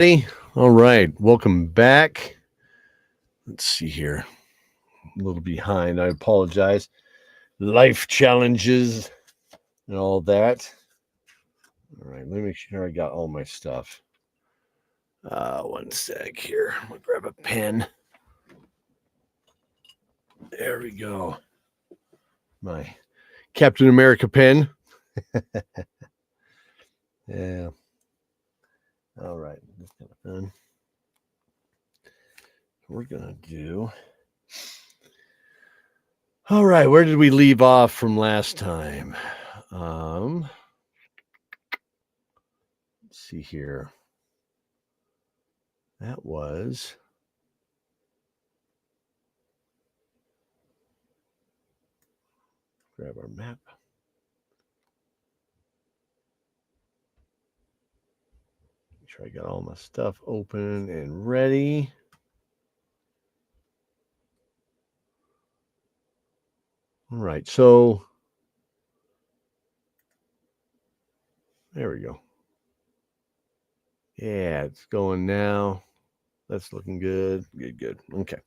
Hey, all right, welcome back. Let's see here. A little behind. I apologize. Life challenges and all that. All right, let me make sure I got all my stuff. One sec here. I'm gonna grab a pen. There we go. My Captain America pen. Yeah. All right. That's kind of fun. We're gonna do. All right. Where did we leave off from last time? Let's see here. That was grab our map. Make sure I got all my stuff open and ready. All right, so there we go. Yeah, it's going now. That's looking good. Good. Okay.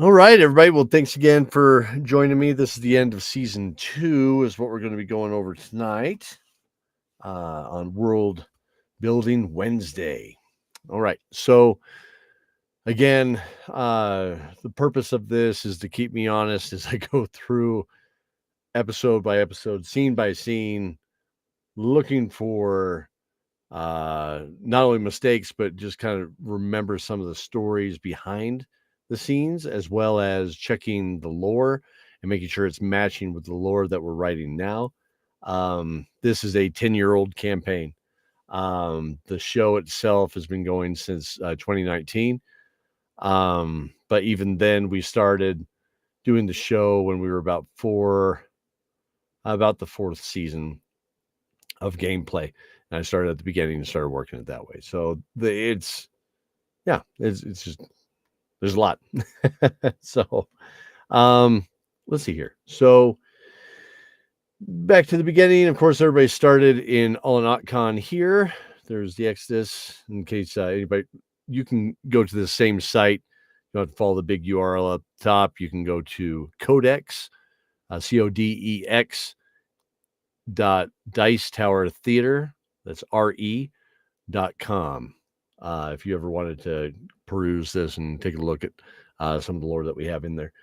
All right, everybody. Well, thanks again for joining me. This is the end of season 2, is what we're going to be going over tonight on World Building Wednesday. All right. So, again, the purpose of this is to keep me honest as I go through episode by episode, scene by scene, looking for not only mistakes, but just kind of remember some of the stories behind the scenes, as well as checking the lore and making sure it's matching with the lore that we're writing now. This is a 10-year-old campaign. The show itself has been going since 2019. But even then, we started doing the show when we were about the 4th season of gameplay. And I started at the beginning and started working it that way. So it's just there's a lot. So let's see here. So back to the beginning. Of course, everybody started in Alanotcon here. There's the Exodus. In case anybody, you can go to the same site. You don't have to follow the big URL up top. You can go to Codex, CODEX Dice Tower Theater. That's RE.com. If you ever wanted to peruse this and take a look at some of the lore that we have in there.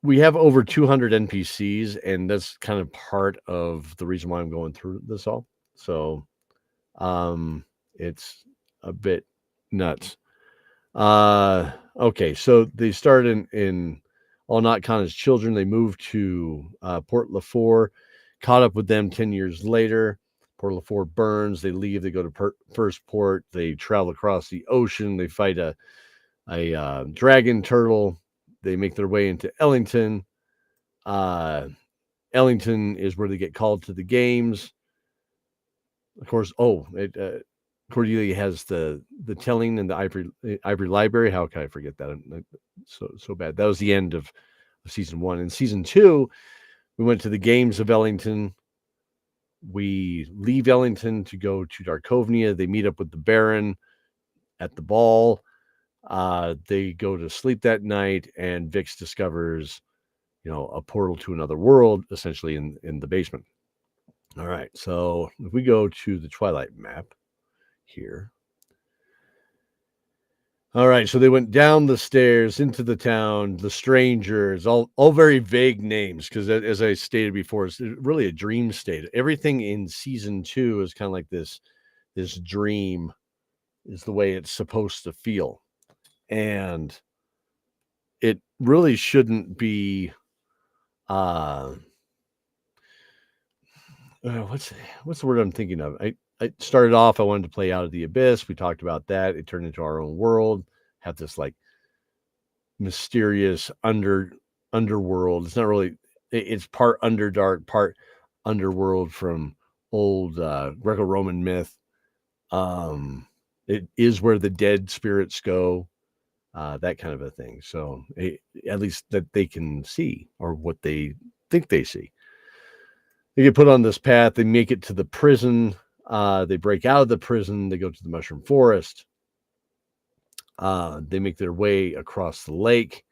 We have over 200 NPCs, and that's kind of part of the reason why I'm going through this all. So it's a bit nuts. Okay, so they started in Alanotcon as children. They moved to Port Lafort, caught up with them 10 years later. Port Lafort burns. They leave. They go to First Port. They travel across the ocean. They fight a dragon turtle. They make their way into Ellington. Ellington is where they get called to the games. Of course, Cordelia has the telling in the Ivory Library. How can I forget that? So bad. That was the end of season 1. In season 2, we went to the games of Ellington. We leave Ellington to go to Darkovnia. They meet up with the Baron at the ball. They go to sleep that night, and Vix discovers, a portal to another world, essentially in the basement. All right, so if we go to the Twilight map here. All right, so they went down the stairs into the town, the strangers, all very vague names, because as I stated before, it's really a dream state. Everything in season 2 is kind of like this dream is the way it's supposed to feel. And it really shouldn't be what's the word I'm thinking of? I started off, I wanted to play Out of the Abyss. We talked about that. It turned into our own world, have this like mysterious underworld. It's not really, it's part Underdark, part underworld from old Greco-Roman myth. It is where the dead spirits go, that kind of a thing. So at least that they can see, or what they think they see. They get put on this path. They make it to the prison They break out of the prison. They go to the Mushroom Forest. They make their way across the lake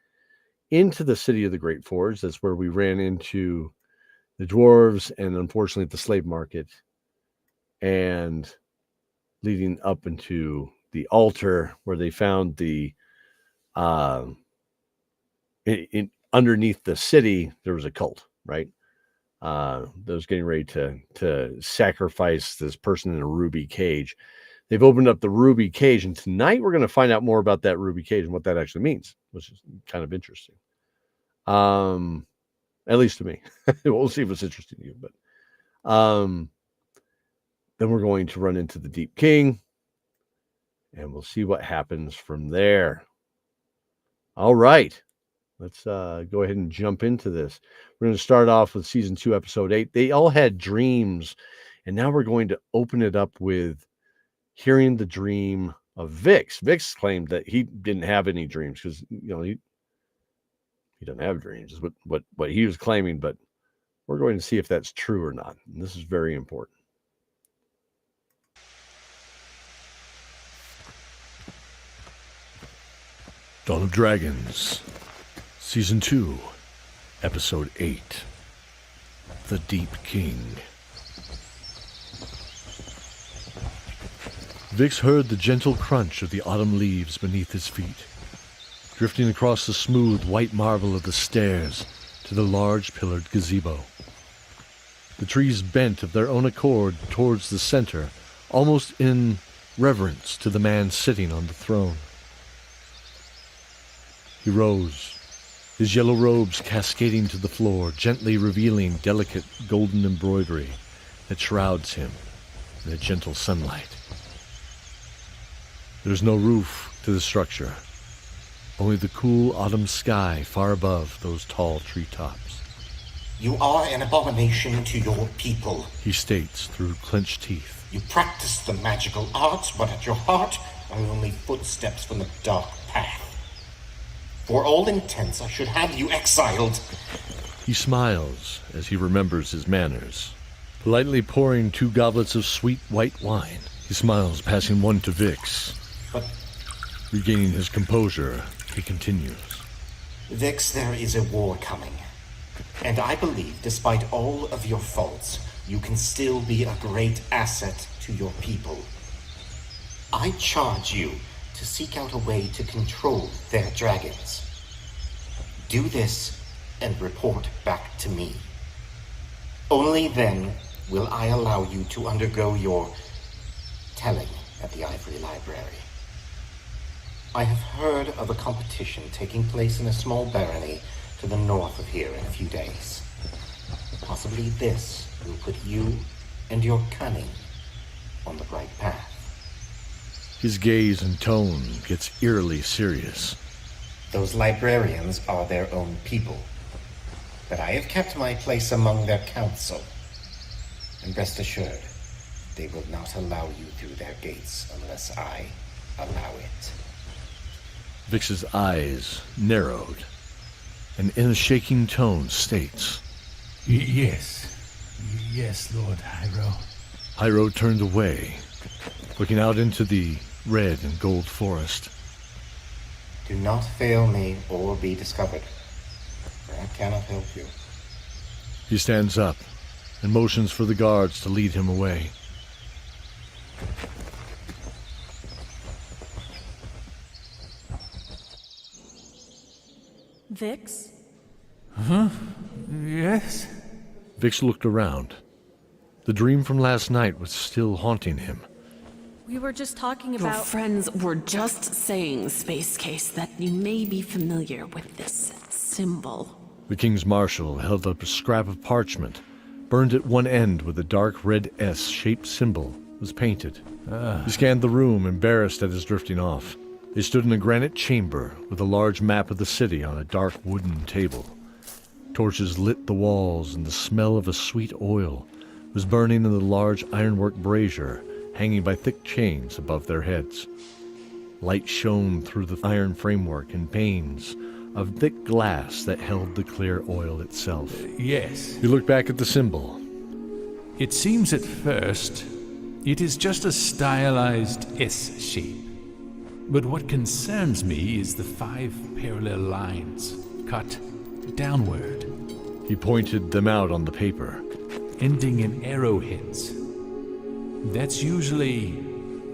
into the city of the Great Forge. That's where we ran into the dwarves and, unfortunately, the slave market. And leading up into the altar where they found the underneath the city, there was a cult, right? That was getting ready to sacrifice this person in a ruby cage. They've opened up the ruby cage, and tonight we're going to find out more about that ruby cage and what that actually means, which is kind of interesting. At least to me. We'll see if it's interesting to you, but then we're going to run into the Deep King, and we'll see what happens from there. All right. Let's go ahead and jump into this. We're going to start off with Season 2, Episode 8. They all had dreams, and now we're going to open it up with hearing the dream of Vix. Vix claimed that he didn't have any dreams because, he doesn't have dreams, is what he was claiming, but we're going to see if that's true or not. And this is very important. Dawn of Dragons, Season 2, Episode 8, The Deep King. Vix heard the gentle crunch of the autumn leaves beneath his feet, drifting across the smooth white marble of the stairs to the large pillared gazebo. The trees bent of their own accord towards the center, almost in reverence to the man sitting on the throne. He rose, his yellow robes cascading to the floor, gently revealing delicate golden embroidery that shrouds him in the gentle sunlight. There's no roof to the structure, only the cool autumn sky far above those tall treetops. You are an abomination to your people, he states through clenched teeth. You practice the magical arts, but at your heart are only footsteps from the dark path. For all intents, I should have you exiled. He smiles as he remembers his manners, politely pouring 2 goblets of sweet white wine. He smiles, passing one to Vix. But regaining his composure, he continues. Vix, there is a war coming. And I believe, despite all of your faults, you can still be a great asset to your people. I charge you to seek out a way to control their dragons. Do this and report back to me. Only then will I allow you to undergo your telling at the Ivory Library. I have heard of a competition taking place in a small barony to the north of here in a few days. Possibly this will put you and your cunning on the right path. His gaze and tone gets eerily serious. Those librarians are their own people, but I have kept my place among their council. And rest assured, they will not allow you through their gates unless I allow it. Vix's eyes narrowed, and in a shaking tone states, Yes, Lord Hyro. Hyro turned away, looking out into the red and gold forest. Do not fail me or be discovered, for I cannot help you. He stands up and motions for the guards to lead him away. Vix? Huh? Yes? Vix looked around. The dream from last night was still haunting him. We were just talking Your about... friends were just saying, Space Case, that you may be familiar with this symbol. The King's Marshal held up a scrap of parchment, burned at one end with a dark red S-shaped symbol was painted. He scanned the room, embarrassed at his drifting off. They stood in a granite chamber with a large map of the city on a dark wooden table. Torches lit the walls, and the smell of a sweet oil was burning in the large ironwork brazier hanging by thick chains above their heads. Light shone through the iron framework and panes of thick glass that held the clear oil itself. Yes. He looked back at the symbol. It seems at first It is just a stylized S shape. But what concerns me is the 5 parallel lines cut downward, He pointed them out on the paper. ending in arrowheads. That's usually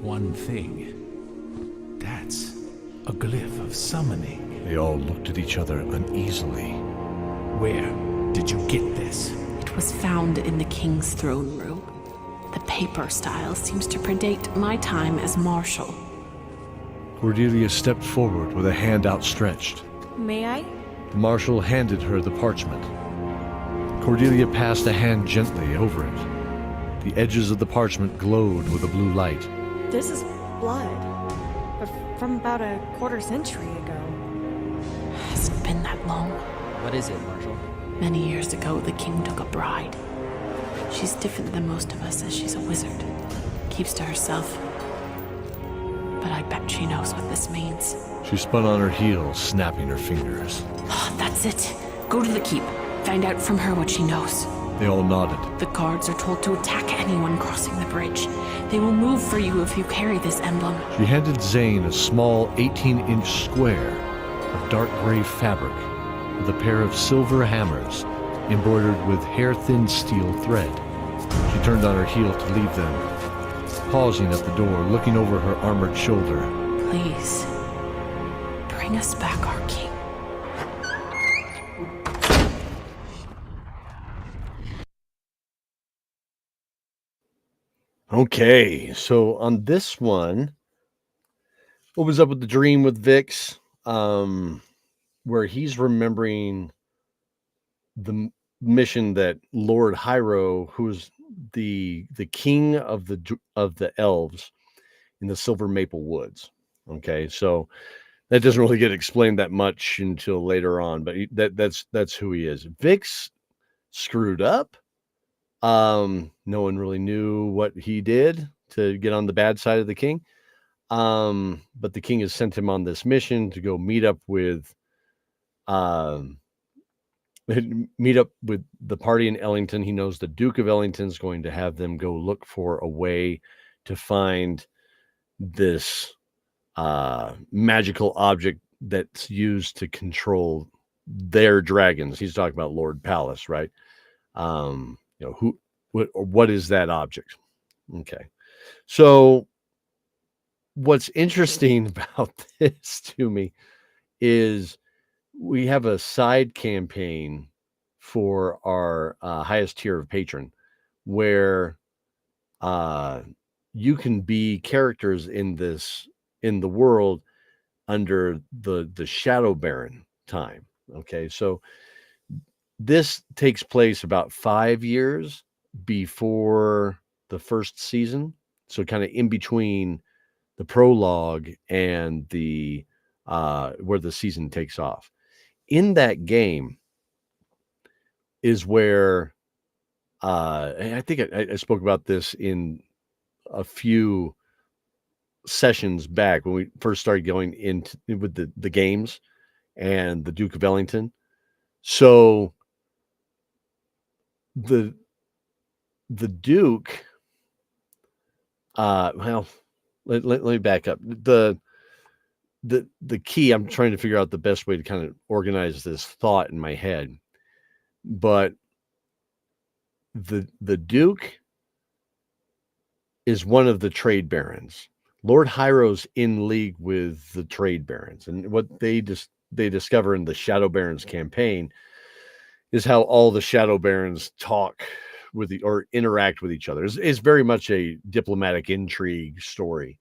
one thing. That's a glyph of summoning. They all looked at each other uneasily. Where did you get this? It was found in the king's throne room. The paper style seems to predate my time as marshal. Cordelia stepped forward with a hand outstretched. May I? The marshal handed her the parchment. Cordelia passed a hand gently over it. The edges of the parchment glowed with a blue light. This is blood. But from about a quarter century ago. Has it been that long? What is it, Marshal? Many years ago, the king took a bride. She's different than most of us as she's a wizard. Keeps to herself. But I bet she knows what this means. She spun on her heel, snapping her fingers. Oh, that's it. Go to the keep. Find out from her what she knows. They all nodded. The guards are told to attack anyone crossing the bridge. They will move for you if you carry this emblem. She handed Zane a small 18-inch square of dark gray fabric with a pair of silver hammers embroidered with hair-thin steel thread. She turned on her heel to leave them, pausing at the door, looking over her armored shoulder. Please, bring us back our king. Okay, so on this one, what was up with the dream with Vix? Where he's remembering the mission that Lord Hyro, who's the king of the elves in the Silver Maple Woods. Okay, so that doesn't really get explained that much until later on, but that's who he is. Vix screwed up. No one really knew what he did to get on the bad side of the king. But the king has sent him on this mission to go meet up with the party in Ellington. He knows the Duke of Ellington is going to have them go look for a way to find this magical object that's used to control their dragons. He's talking about Lord Pallas, right? What is that object? Okay. So what's interesting about this to me is we have a side campaign for our highest tier of patron where you can be characters in the world under the Shadow Baron time. Okay. So this takes place about 5 years before the first season. So kind of in between the prologue and the where the season takes off. In that game is where I think I spoke about this in a few sessions back when we first started going into with the games and the Duke of Ellington. So the Duke, well, let me back up. The key, I'm trying to figure out the best way to kind of organize this thought in my head. But the Duke is one of the trade barons. Lord Hyro's in league with the trade barons, and what they discover in the Shadow Barons campaign is how all the Shadow Barons talk with or interact with each other. It's very much a diplomatic intrigue story.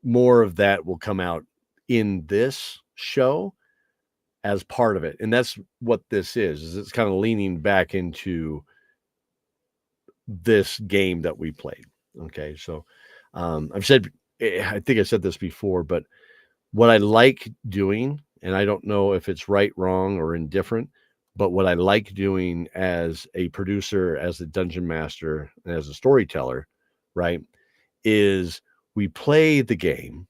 More of that will come out in this show as part of it. And that's what this is it's kind of leaning back into this game that we played. Okay. So, I think I said this before, but what I like doing, and I don't know if it's right, wrong, or indifferent, but what I like doing as a producer, as a dungeon master, and as a storyteller, right, is we play the game.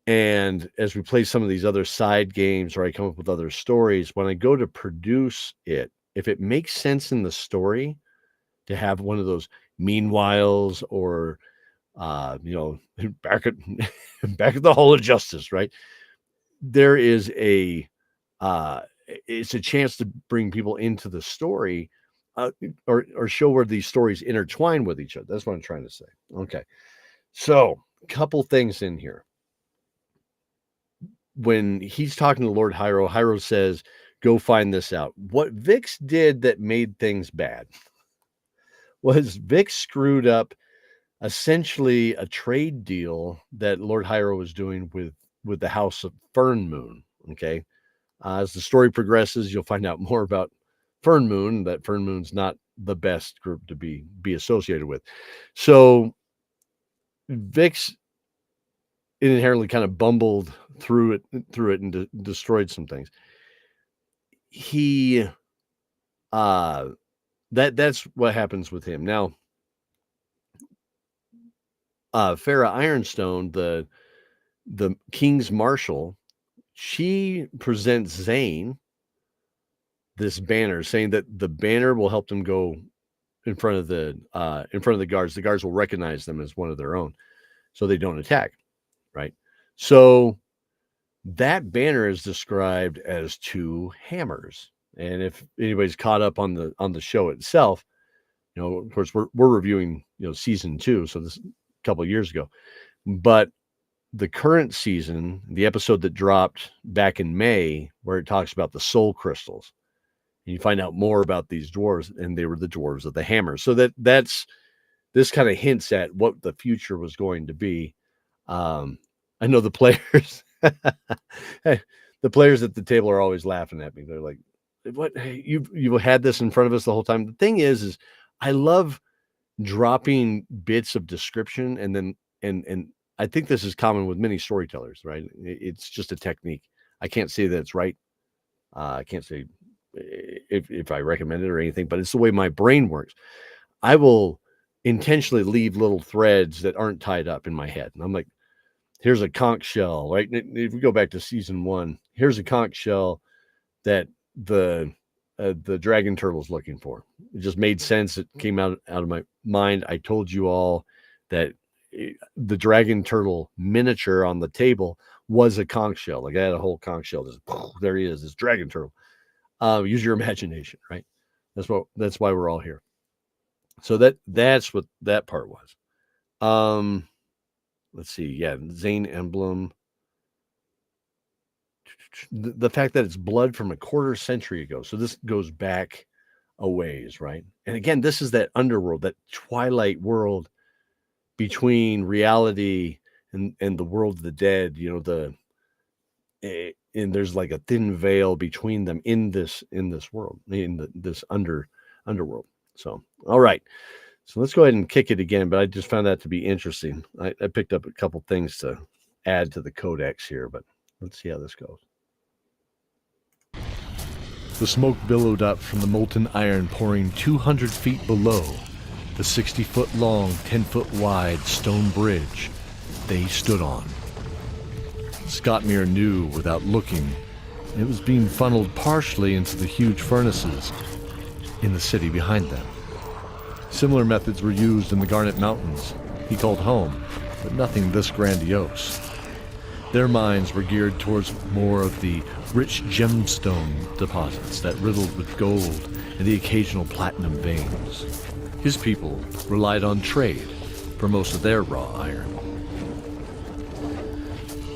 And as we play some of these other side games, or I come up with other stories, when I go to produce it, if it makes sense in the story to have one of those meanwhiles or back at back at the Hall of Justice, right? There is it's a chance to bring people into the story, or show where these stories intertwine with each other. That's what I'm trying to say. Okay, so a couple things in here. When he's talking to Lord Hyro, Hyro says, "Go find this out." What Vix did that made things bad was Vix screwed up essentially a trade deal that Lord Hyro was doing with the House of Fernmoon. Okay, as the story progresses, you'll find out more about Fernmoon. That Fernmoon's not the best group to be associated with. So Vix inherently kind of bumbled through it and destroyed some things. He that's what happens with him. Now Farah Ironstone, the King's Marshal, she presents Zane this banner saying that the banner will help them go in front of the guards. The guards will recognize them as one of their own, so they don't attack. Right. So that banner is described as 2 hammers. And if anybody's caught up on the show itself, of course we're reviewing, season 2. So this a couple of years ago, but the current season, the episode that dropped back in May, where it talks about the soul crystals, and you find out more about these dwarves, and they were the dwarves of the hammer. So that's this kind of hints at what the future was going to be. I know the players, the players at the table are always laughing at me. They're like, "What? Hey, you've had this in front of us the whole time." The thing is I love dropping bits of description, and then and I think this is common with many storytellers, right? It's just a technique. I can't say that it's right. I can't say if I recommend it or anything, but it's the way my brain works. I will intentionally leave little threads that aren't tied up in my head, and I'm like, here's a conch shell, right? If we go back to season 1, here's a conch shell that the dragon turtle is looking for. It just made sense. It came out of my mind. I told you all that the dragon turtle miniature on the table was a conch shell. Like I had a whole conch shell. Just, there he is, this dragon turtle. Use your imagination, right? That's why we're all here. So that's what that part was. Let's see. Yeah, Zane emblem. The fact that it's blood from a quarter century ago. So this goes back a ways, right? And again, this is that underworld, that twilight world between reality and the world of the dead. And there's like a thin veil between them in this world, this underworld. So, all right. So let's go ahead and kick it again, but I just found that to be interesting. I picked up a couple things to add to the codex here, but let's see how this goes. The smoke billowed up from the molten iron pouring 200 feet below the 60-foot long, 10-foot wide stone bridge they stood on. Scottmere knew without looking it was being funneled partially into the huge furnaces in the city behind them. Similar methods were used in the Garnet Mountains he called home, but nothing this grandiose. Their minds were geared towards more of the rich gemstone deposits that riddled with gold and the occasional platinum veins. His people relied on trade for most of their raw iron.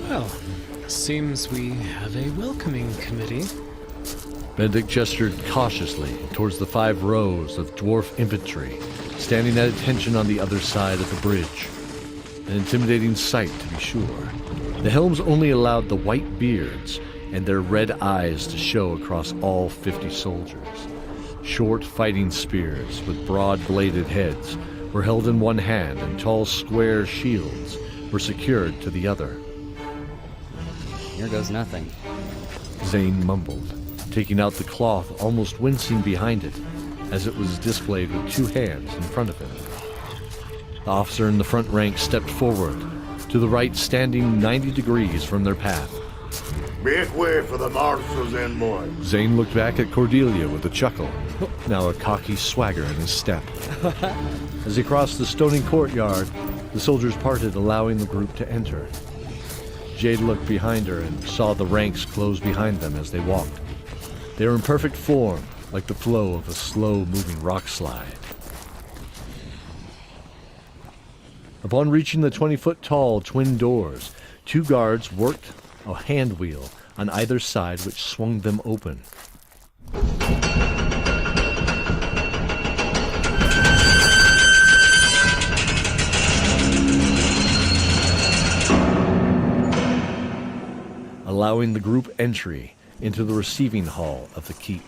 Well, seems we have a welcoming committee. Benedict gestured cautiously towards the 5 rows of dwarf infantry standing at attention on the other side of the bridge. An intimidating sight, to be sure. The helms only allowed the white beards and their red eyes to show across all 50 soldiers. Short fighting spears with broad-bladed heads were held in one hand, and tall square shields were secured to the other. Here goes nothing, Zane mumbled, taking out the cloth, almost wincing behind it, as it was displayed with 2 hands in front of him. The officer in the front rank stepped forward, to the right standing 90 degrees from their path. Make way for the marshal's envoy. Zane looked back at Cordelia with a chuckle, now a cocky swagger in his step. As they crossed the stony courtyard, the soldiers parted, allowing the group to enter. Jade looked behind her and saw the ranks close behind them as they walked. They were in perfect form, like the flow of a slow-moving rock slide. Upon reaching the 20-foot-tall twin doors, 2 guards worked a hand wheel on either side, which swung them open. Allowing the group entry into the receiving hall of the keep.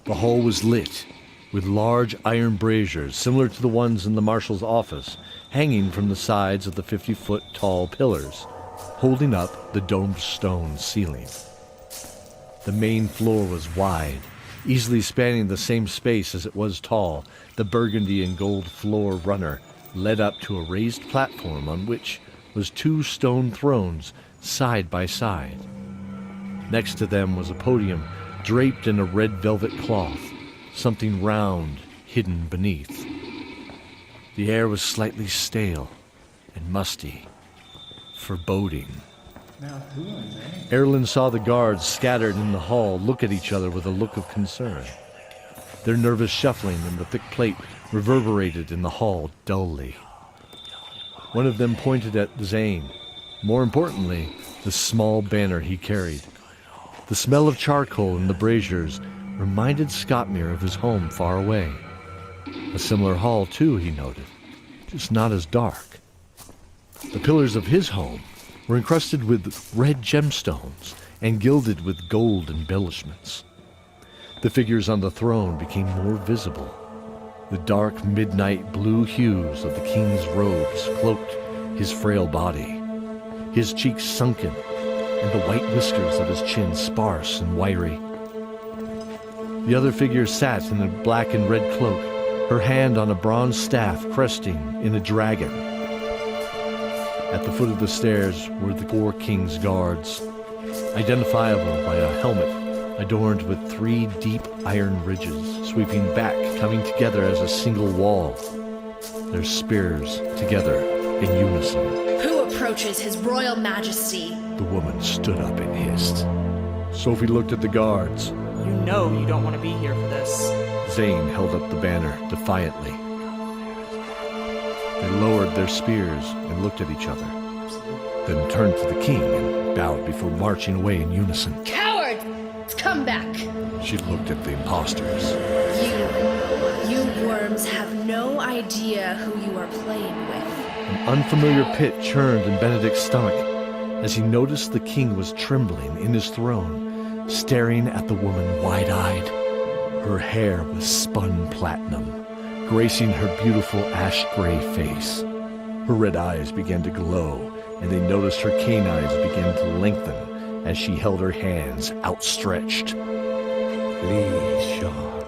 The hall was lit with large iron braziers similar to the ones in the marshal's office, hanging from the sides of the 50-foot tall pillars, holding up the domed stone ceiling. The main floor was wide, easily spanning the same space as it was tall. The burgundy and gold floor runner led up to a raised platform on which was 2 stone thrones side by side. Next to them was a podium draped in a red velvet cloth, something round hidden beneath. The air was slightly stale and musty, foreboding. Erlen saw the guards scattered in the hall look at each other with a look of concern. Their nervous shuffling and the thick plate reverberated in the hall dully. One of them pointed at Zane. More importantly, the small banner he carried. The smell of charcoal in the braziers reminded Scottmere of his home far away. A similar hall, too, he noted, just not as dark. The pillars of his home were encrusted with red gemstones and gilded with gold embellishments. The figures on the throne became more visible. The dark midnight blue hues of the king's robes cloaked his frail body, his cheeks sunken, and the white whiskers of his chin sparse and wiry. The other figure sat in a black and red cloak, her hand on a bronze staff cresting in a dragon. At the foot of the stairs were the 4 king's guards, identifiable by a helmet adorned with 3 deep iron ridges, sweeping back, coming together as a single wall, their spears together in unison. Who approaches His Royal Majesty? The woman stood up and hissed. Sophie looked at the guards. You know you don't want to be here for this. Zane held up the banner defiantly. They lowered their spears and looked at each other, then turned to the king and bowed before marching away in unison. Cowards! Come back! She looked at the imposters. You worms have no idea who you are playing with. An unfamiliar pit churned in Benedict's stomach as he noticed the king was trembling in his throne, staring at the woman wide-eyed. Her hair was spun platinum, gracing her beautiful ash-gray face. Her red eyes began to glow, and they noticed her canines began to lengthen as she held her hands outstretched. Please, Shaw.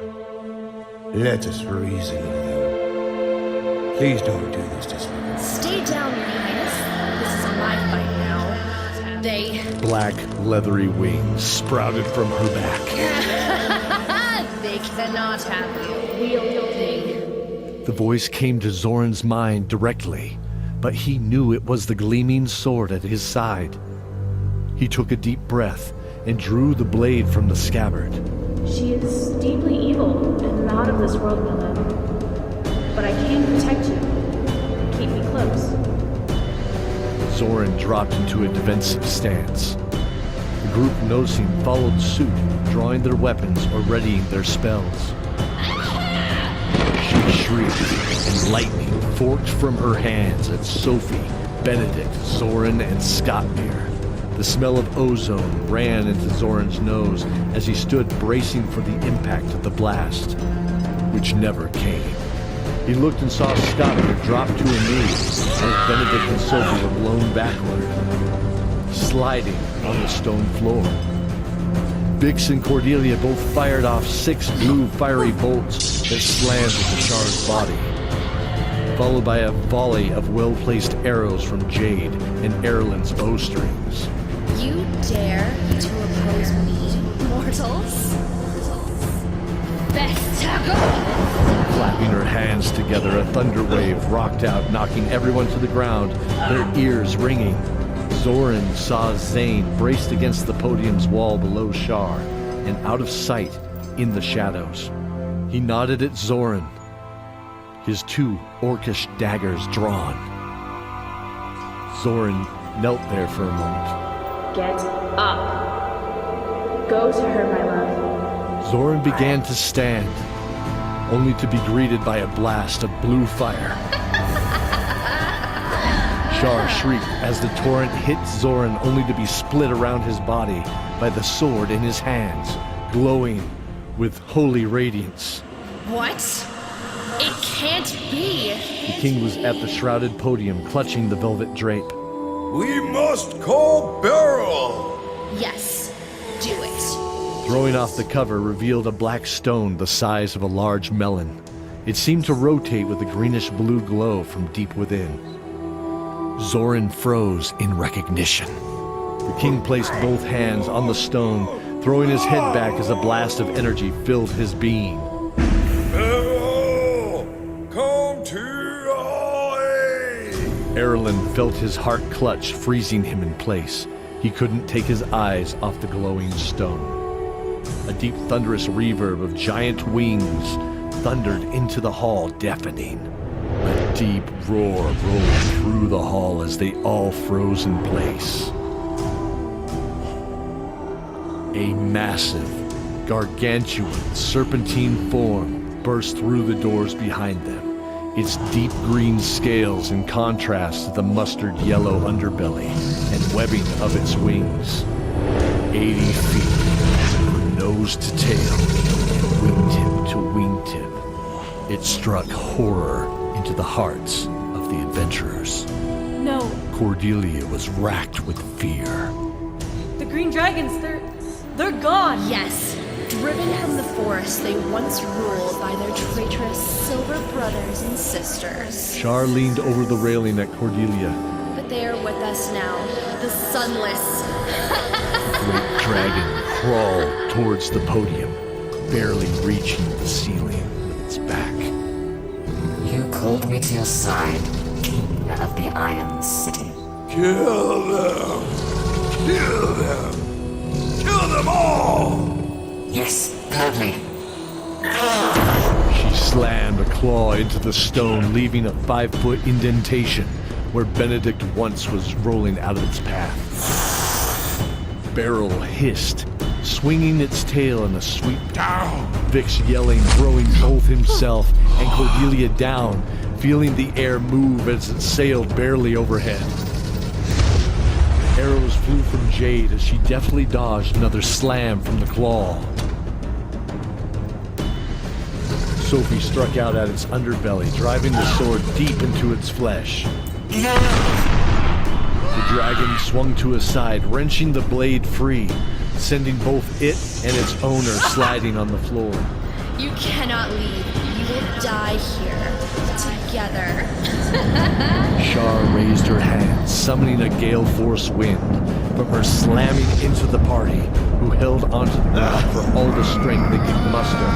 Let us reason with them. Please don't do this to me. Stay down, Your Highness. This is my fight now. Black, leathery wings sprouted from her back. They cannot have you. Wielding. The voice came to Zoran's mind directly, but he knew it was the gleaming sword at his side. He took a deep breath and drew the blade from the scabbard. She is deeply evil and not of this world, Milla. But I can protect you. Keep me close. Zoran dropped into a defensive stance. The group, noticing, followed suit, drawing their weapons or readying their spells. She shrieked, and lightning forked from her hands at Sophie, Benedict, Zoran, and Scottmere. The smell of ozone ran into Zoran's nose as he stood bracing for the impact of the blast, which never came. He looked and saw Scottmere drop to her knees as Benedict and Sophie were blown backward, sliding on the stone floor. Bix and Cordelia both fired off 6 blue fiery bolts that slammed into Char's body, followed by a volley of well-placed arrows from Jade and Erlen's bowstrings. You dare to oppose me, mortals? Clapping her hands together, a thunder wave rocked out, knocking everyone to the ground, their ears ringing. Zoran saw Zane braced against the podium's wall below Shar and out of sight in the shadows. He nodded at Zoran, his 2 orcish daggers drawn. Zoran knelt there for a moment. Get up. Go to her, my love. Zoran began to stand, only to be greeted by a blast of blue fire. Shar shrieked as the torrent hit Zoran, only to be split around his body by the sword in his hands, glowing with holy radiance. What? It can't be! The king was at the shrouded podium, clutching the velvet drape. We must call Beryl! Yes, do it. Throwing off the cover revealed a black stone the size of a large melon. It seemed to rotate with a greenish-blue glow from deep within. Zoran froze in recognition. The king placed both hands on the stone, throwing his head back as a blast of energy filled his being. Beryl! Come to our aid! Erlen felt his heart clutch, freezing him in place. He couldn't take his eyes off the glowing stone. A deep thunderous reverb of giant wings thundered into the hall, deafening. A deep roar rolled through the hall as they all froze in place. A massive, gargantuan, serpentine form burst through the doors behind them, its deep green scales in contrast to the mustard yellow underbelly and webbing of its wings. 80 feet, from nose to tail, and wingtip to wingtip, it struck horror into the hearts of the adventurers. No, Cordelia was racked with fear. the green dragons, they're gone. Yes, driven from the forest they once ruled by their traitorous silver brothers and sisters. Shar leaned over the railing at Cordelia. But they are with us now, the Sunless. The great dragon crawled towards the podium, barely reaching the ceiling with its back. You called me to your side, King of the Iron City. Kill them! Kill them! Kill them all! Yes, gladly. She slammed a claw into the stone, leaving a 5-foot indentation where Benedict once was rolling out of its path. Beryl hissed, swinging its tail in a sweep down. Vix yelling, throwing both himself and Cordelia down, feeling the air move as it sailed barely overhead. Arrows flew from Jade as she deftly dodged another slam from the claw. Sophie struck out at its underbelly, driving the sword deep into its flesh. The dragon swung to his side, wrenching the blade free, sending both it and its owner sliding on the floor. You cannot leave. You will die here, together. Shar raised her hands, summoning a gale force wind from her slamming into the party, who held onto the ground for all the strength they could muster.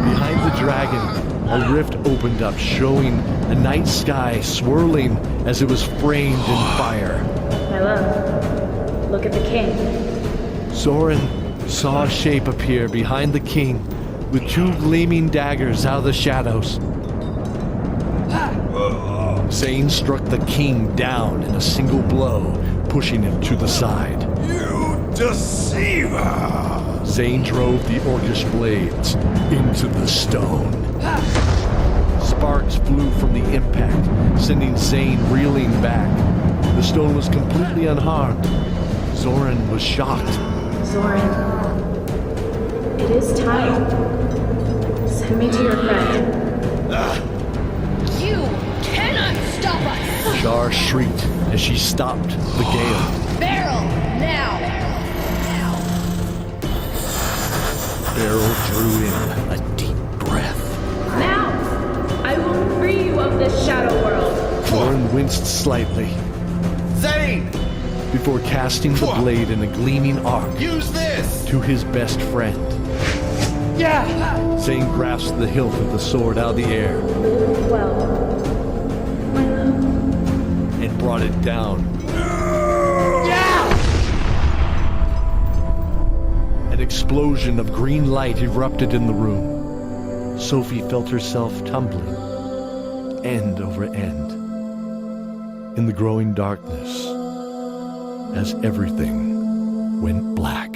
Behind the dragon, a rift opened up, showing a night sky swirling as it was framed in fire. My love, look at the king. Zoran saw a shape appear behind the king with 2 gleaming daggers out of the shadows. Zane struck the king down in a single blow, pushing him to the side. You deceiver! Zane drove the orcish blades into the stone. Sparks flew from the impact, sending Zane reeling back. The stone was completely unharmed. Zoran was shocked. Zoran, it is time. Send me to your friend. You cannot stop us! Shar shrieked as she stopped the gale. Beryl, now! Beryl drew in a deep breath. Now, I will free you of this shadow world. Zoran winced slightly. Zane! Before casting the blade in a gleaming arc Use this! to his best friend. Zane grasps the hilt of the sword out of the air Well, my love. and brought it down. An explosion of green light erupted in the room. Sophie felt herself tumbling, end over end, in the growing darkness, as everything went black.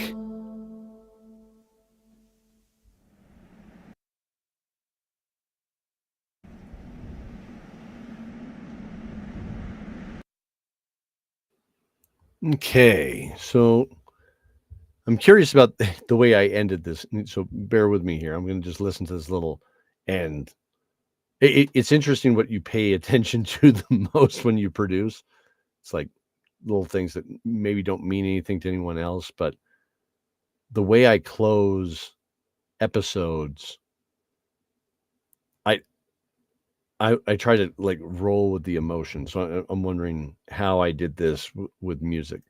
Okay, so I'm curious about the way I ended this, so bear with me here. I'm going to just listen to this little end. It's interesting what you pay attention to the most when you produce. It's like little things that maybe don't mean anything to anyone else, but the way I close episodes, I try to like roll with the emotion. So I'm wondering how I did this with music.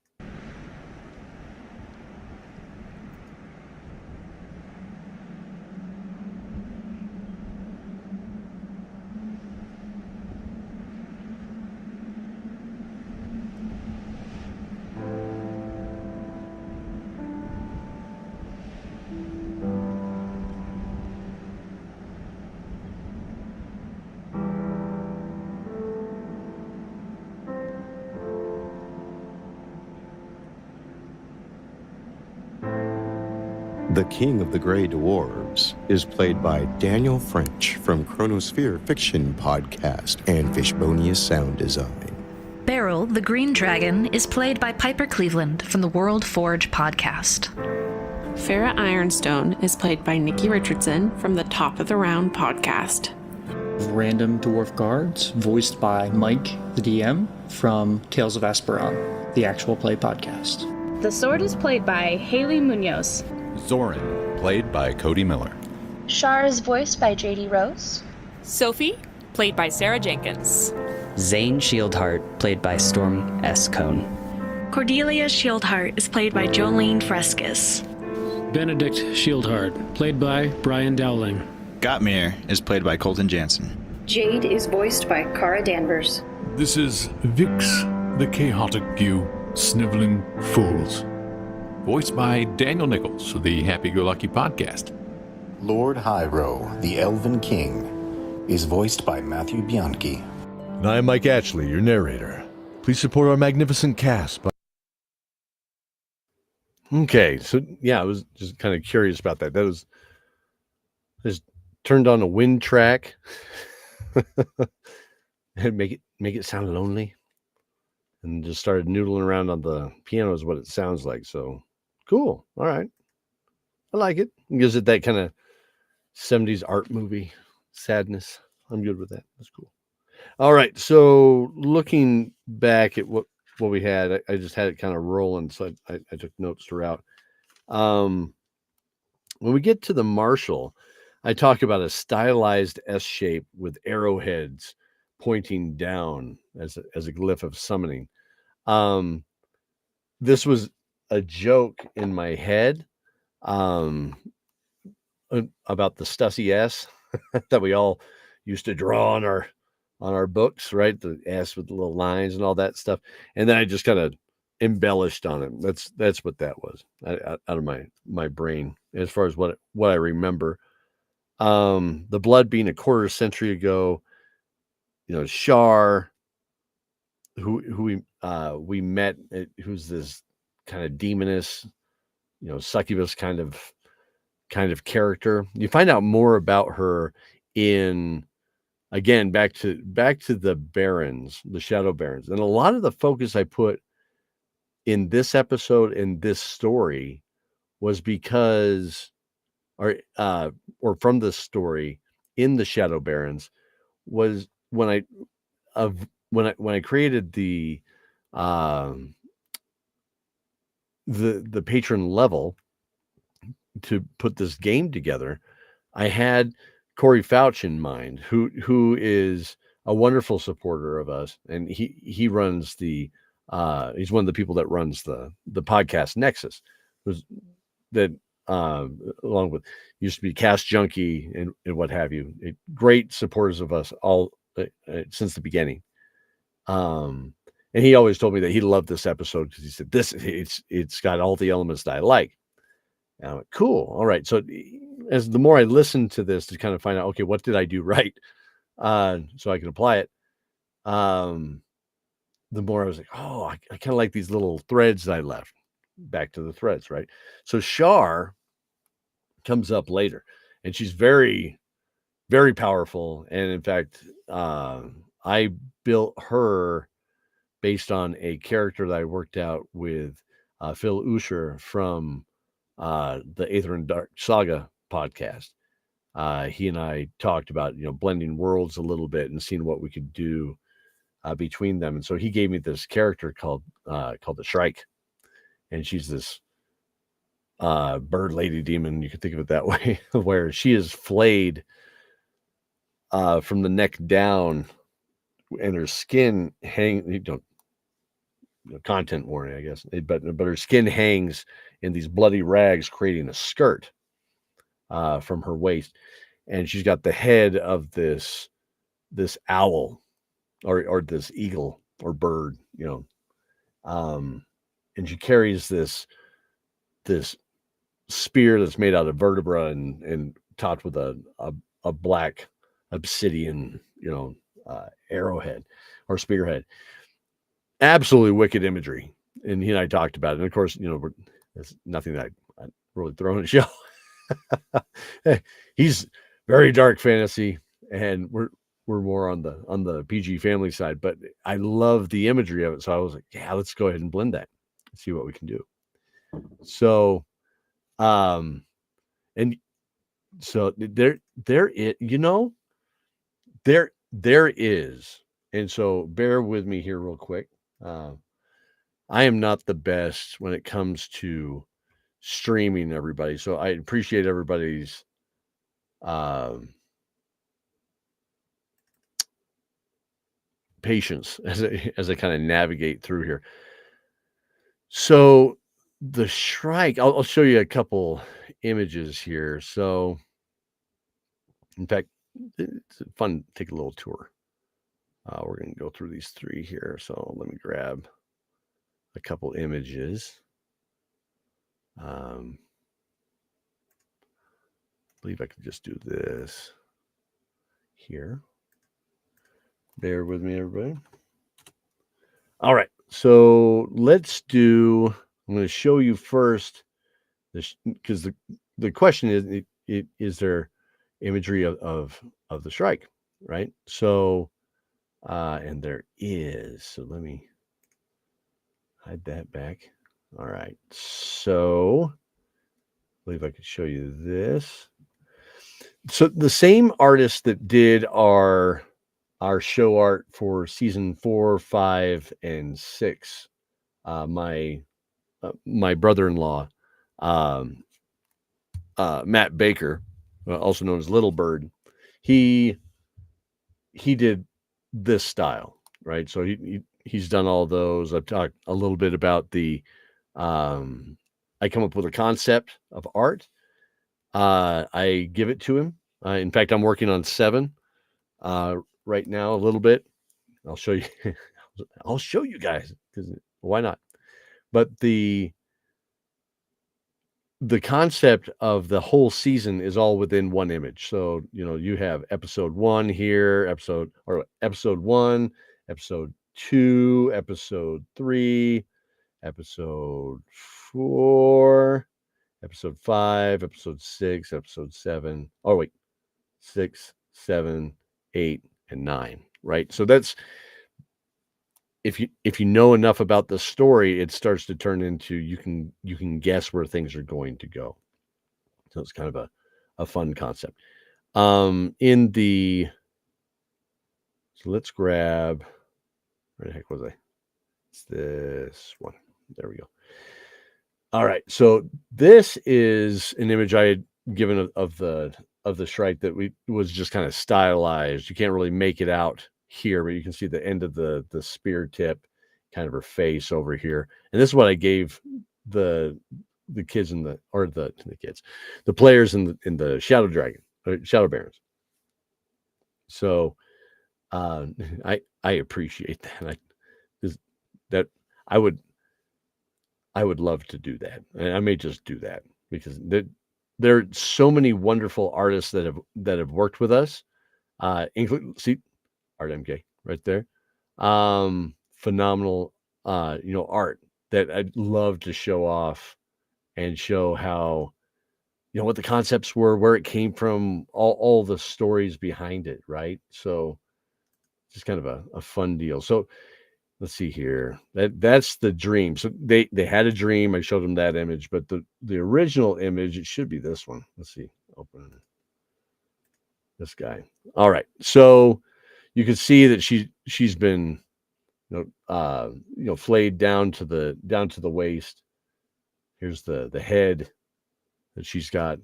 The King of the Grey Dwarves is played by Daniel French from Chronosphere Fiction Podcast and Fishbonius Sound Design. Beryl, the Green Dragon, is played by Piper Cleveland from the World Forge Podcast. Farrah Ironstone is played by Nikki Richardson from the Top of the Round Podcast. Random Dwarf Guards, voiced by Mike, the DM, from Tales of Esperon, the actual play podcast. The Sword is played by Haley Munoz. Zoran, played by Cody Miller. Shar is voiced by JD Rose. Sophie, played by Sarah Jenkins. Zane Shieldheart, played by Storm S. Cone. Cordelia Shieldheart is played by Jolene Frescus. Benedict Shieldheart, played by Brian Dowling. Gottmir is played by Colton Jansen. Jade is voiced by Cara Danvers. This is Vix, the chaotic few, sniveling fools. Voiced by Daniel Nichols of the Happy-Go-Lucky Podcast. Lord Hyro, the Elven King, is voiced by Matthew Bianchi. And I'm Mike Ashley, your narrator. Please support our magnificent cast. Okay, so yeah, I was just kind of curious about that. That was just turned on a wind track and make it sound lonely, and just started noodling around on the piano is what it sounds like. So cool. All right, I like it. It gives it that kind of 70s art movie sadness. I'm good with that. That's cool. All right, so looking back at what we had, I just had it kind of rolling, so I took notes throughout. When we get to the Marshal, I talk about a stylized S shape with arrowheads pointing down as a glyph of summoning. This was a joke in my head about the Stussy S that we all used to draw on our books, right? The S with the little lines and all that stuff. And then I just kind of embellished on it. That's what that was out of my brain as far as what I remember. The blood being a quarter century ago, Shar, who we met, who's this kind of demoness, succubus kind of character. You find out more about her in, again, back to the Barons, the Shadow Barons. And a lot of the focus I put in this episode, in this story, was because, or from this story in the Shadow Barons, was when I created the patron level to put this game together. I had Corey Fouch in mind, who is a wonderful supporter of us, and he runs the he's one of the people that runs the podcast Nexus, that along with used to be Cast Junkie and what have you. Great supporters of us all since the beginning. And he always told me that he loved this episode because he said it's got all the elements that I like. And I went, cool. All right. So as the more I listened to this to kind of find out, okay, what did I do right? So I can apply it. The more I was like, oh, I kind of like these little threads that I left. Back to the threads, right? So Shar comes up later, and she's very, very powerful. And in fact, I built her based on a character that I worked out with Phil Usher from the Aether and Dark Saga podcast. He and I talked about, blending worlds a little bit and seeing what we could do between them. And so he gave me this character called the Shrike. And she's this bird lady demon, you could think of it that way, where she is flayed from the neck down, and her skin content warning, I guess, but her skin hangs in these bloody rags, creating a skirt from her waist, and she's got the head of this owl or this eagle or bird, and she carries this spear that's made out of vertebra and topped with a black obsidian, arrowhead or spearhead. Absolutely wicked imagery. And he and I talked about it. And of course, it's nothing that I really throw in a show. He's very dark fantasy, and we're more on the PG family side, but I love the imagery of it. So I was like, yeah, let's go ahead and blend that. See what we can do. So and so there is, and so bear with me here real quick. I am not the best when it comes to streaming, everybody, so I appreciate everybody's patience as I kind of navigate through here. So the Shrike, I'll show you a couple images here. So in fact, it's fun to take a little tour. We're going to go through these three here. So let me grab a couple images. I believe I could just do this here. Bear with me, everybody. All right. So let's do, I'm going to show you first this, because the question is there imagery of the Shrike, right? So, and there is, so let me hide that back. All right. So I believe I could show you this. So the same artist that did our show art for season 4, 5, and 6, my brother-in-law, Matt Baker, also known as Little Bird, he did this style, right? So he's done all those. I've talked a little bit about the I come up with a concept of art. I give it to him. In fact, I'm working on 7 right now, a little bit. I'll show you. I'll show you guys, because why not? But the concept of the whole season is all within one image. So you have episode 1 here, episode 1, episode 2, episode 3, episode 4, episode 5, episode 6, episode 7. Oh wait, 6, 7, 8, and 9. Right. So that's, if you know enough about the story, it starts to turn into you can guess where things are going to go. So it's kind of a fun concept. So let's grab, where the heck was I? It's this one. There we go. All right. So this is an image I had given of the Shrike that was just kind of stylized. You can't really make it out here, but you can see the end of the spear tip, kind of her face over here. And this is what I gave the kids in the players in the Shadow Barons. So I appreciate that. I would love to do that. And I may just do that because there are so many wonderful artists that have worked with us. Include Art MK right there. Phenomenal art that I'd love to show off and show how what the concepts were, where it came from, all the stories behind it, right? So just kind of a fun deal. So let's see here. That's the dream. So they had a dream. I showed them that image, but the original image, it should be this one. Let's see. Open this guy. All right. So you can see that she's been flayed down to the waist. Here's the head that she's got.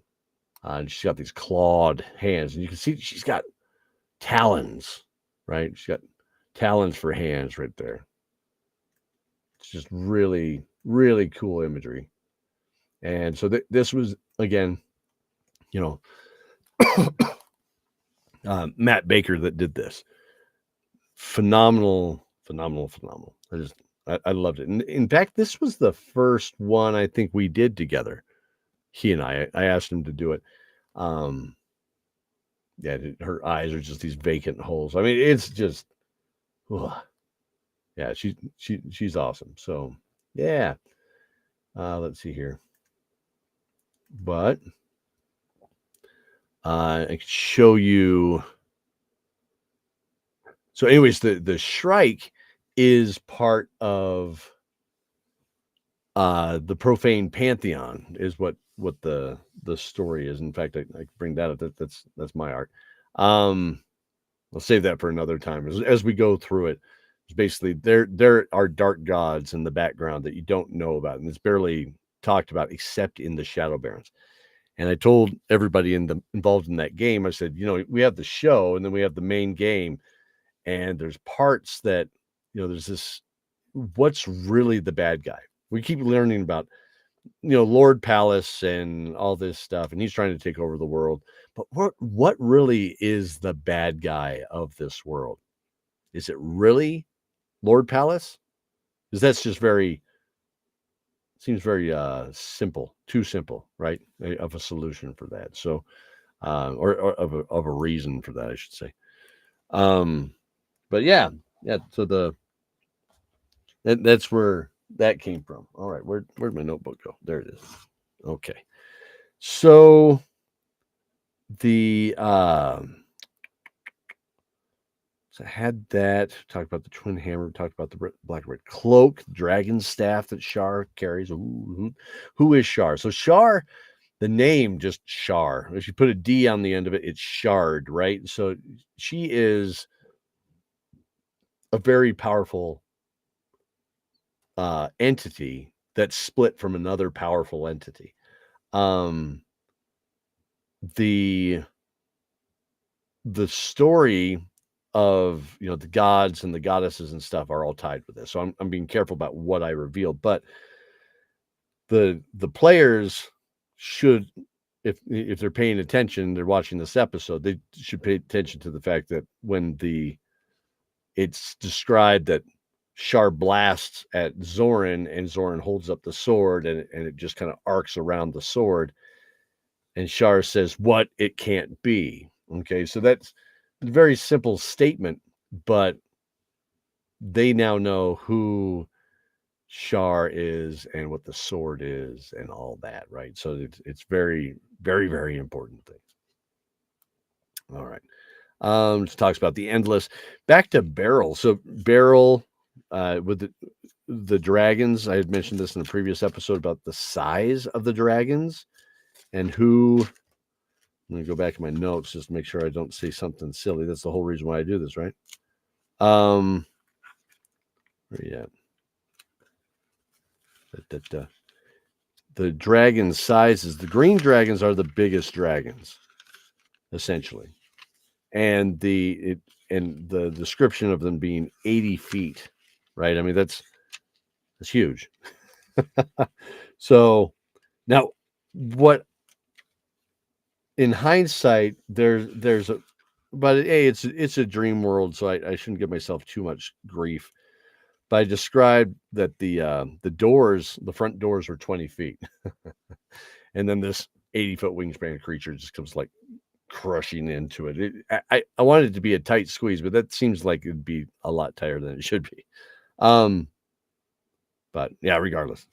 And she's got these clawed hands, and you can see she's got talons, right? She's got talons for hands right there. It's just really, really cool imagery. And so this was, again, Matt Baker that did this. Phenomenal. I loved it. And in fact, this was the first one I think we did together. He and I asked him to do it. Her eyes are just these vacant holes. I mean, it's just, she's awesome. So yeah, let's see here. But I can show you. So, anyways, the Shrike is part of the Profane Pantheon, is what the story is. In fact, I bring that up. That's my art. I'll save that for another time. As we go through it, it's basically there are dark gods in the background that you don't know about, and it's barely talked about except in the Shadow Barons. And I told everybody involved in that game, I said, we have the show, and then we have the main game, and there's parts that there's this. What's really the bad guy? We keep learning about Lord Palace and all this stuff, and he's trying to take over the world. But what really is the bad guy of this world? Is it really Lord Palace? Because that's just seems very simple, too simple, right? Of a solution for that. So, or of a reason for that, I should say. But yeah. So that's where that came from. All right, where'd my notebook go? There it is. Okay, so so I had that. Talked about the twin hammer. Talked about the black and red cloak, the dragon staff that Shar carries. Ooh, who is Shar? So Shar, the name just Shar. If you put a D on the end of it, it's Shard, right? So she is a very powerful entity that's split from another powerful entity. The story of the gods and the goddesses and stuff are all tied with this. So I'm being careful about what I reveal, but the players should, if they're paying attention, they're watching this episode, they should pay attention to the fact that when it's described that Shar blasts at Zoran, and Zoran holds up the sword, and it just kind of arcs around the sword, and Shar says, "What? It can't be." Okay, so that's a very simple statement, but they now know who Shar is and what the sword is and all that, right? So it's very, very, very important thing. All right. Just talks about the endless. Back to Beryl. So Beryl, with the dragons, I had mentioned this in a previous episode about the size of the dragons and who. I'm going to go back to my notes just to make sure I don't say something silly. That's the whole reason why I do this, right? Where you at? The dragon sizes. The green dragons are the biggest dragons, essentially, and the description of them being 80 feet, right? I mean that's huge. So Now, what in hindsight, there's a, but hey, it's a dream world, so I shouldn't give myself too much grief. But I described that the front doors were 20 feet, and then this 80-foot wingspan creature just comes like crushing into it. I wanted it to be a tight squeeze, but that seems like it'd be a lot tighter than it should be. But yeah, regardless,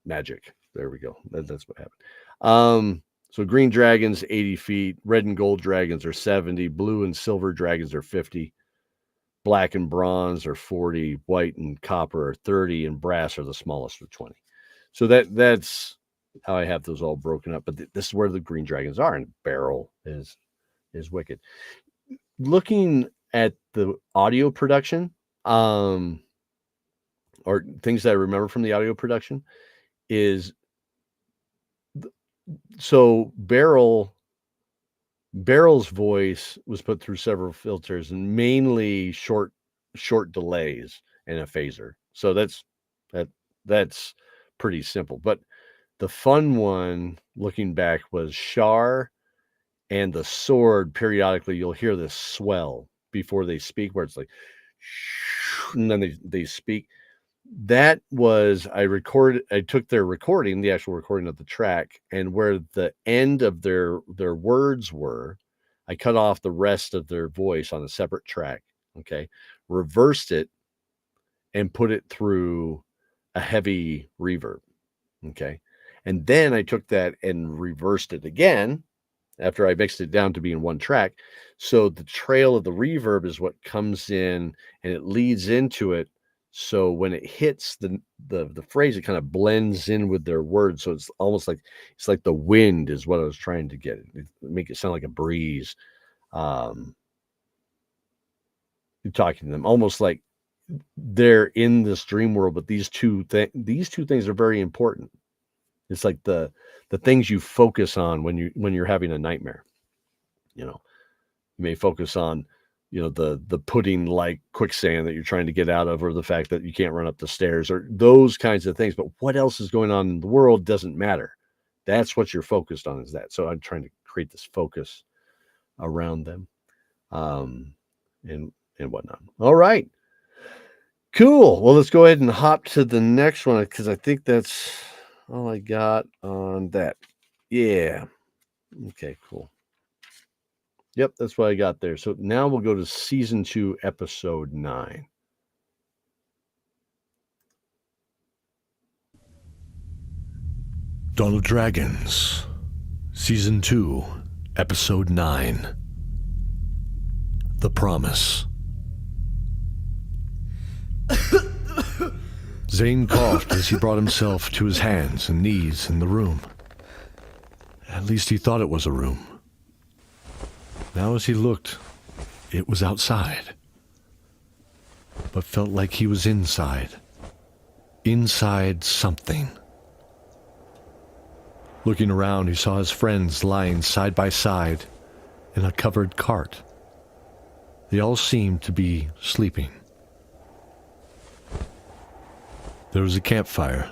magic. There we go. That's what happened. So green dragons 80 feet, red and gold dragons are 70, blue and silver dragons are 50, black and bronze are 40, white and copper are 30, and brass are the smallest with 20. So that's how I have those all broken up. But this is where the green dragons are, and Beryl is wicked. Looking at the audio production, or things that I remember from the audio production, is so Beryl's voice was put through several filters, and mainly short delays and a phaser. So that's pretty simple. But the fun one, looking back, was Shar and the sword. Periodically, you'll hear this swell before they speak, where it's like, and then they speak. That was, I took their recording, the actual recording of the track, and where the end of their words were, I cut off the rest of their voice on a separate track. Okay. Reversed it and put it through a heavy reverb. Okay. And then I took that and reversed it again after I mixed it down to be in one track. So the trail of the reverb is what comes in and it leads into it. So when it hits the phrase, it kind of blends in with their words. So it's almost like the wind is what I was trying to get. Make it sound like a breeze. You're talking to them almost like they're in this dream world. But these two things are very important. It's like the things you focus on when you're having a nightmare. You may focus on, the pudding like quicksand that you're trying to get out of, or the fact that you can't run up the stairs, or those kinds of things. But what else is going on in the world doesn't matter. That's what you're focused on, is that. So I'm trying to create this focus around them, and whatnot. All right. Cool. Well, let's go ahead and hop to the next one, because I think that's all I got on that. Yeah. Okay, cool. Yep, that's what I got there. So now we'll go to season 2, episode 9. Dawn of Dragons, season 2, episode 9. The Promise. Zane coughed as he brought himself to his hands and knees in the room. At least he thought it was a room. Now as he looked, it was outside, but felt like he was inside something. Looking around, he saw his friends lying side by side in a covered cart. They all seemed to be sleeping. There was a campfire.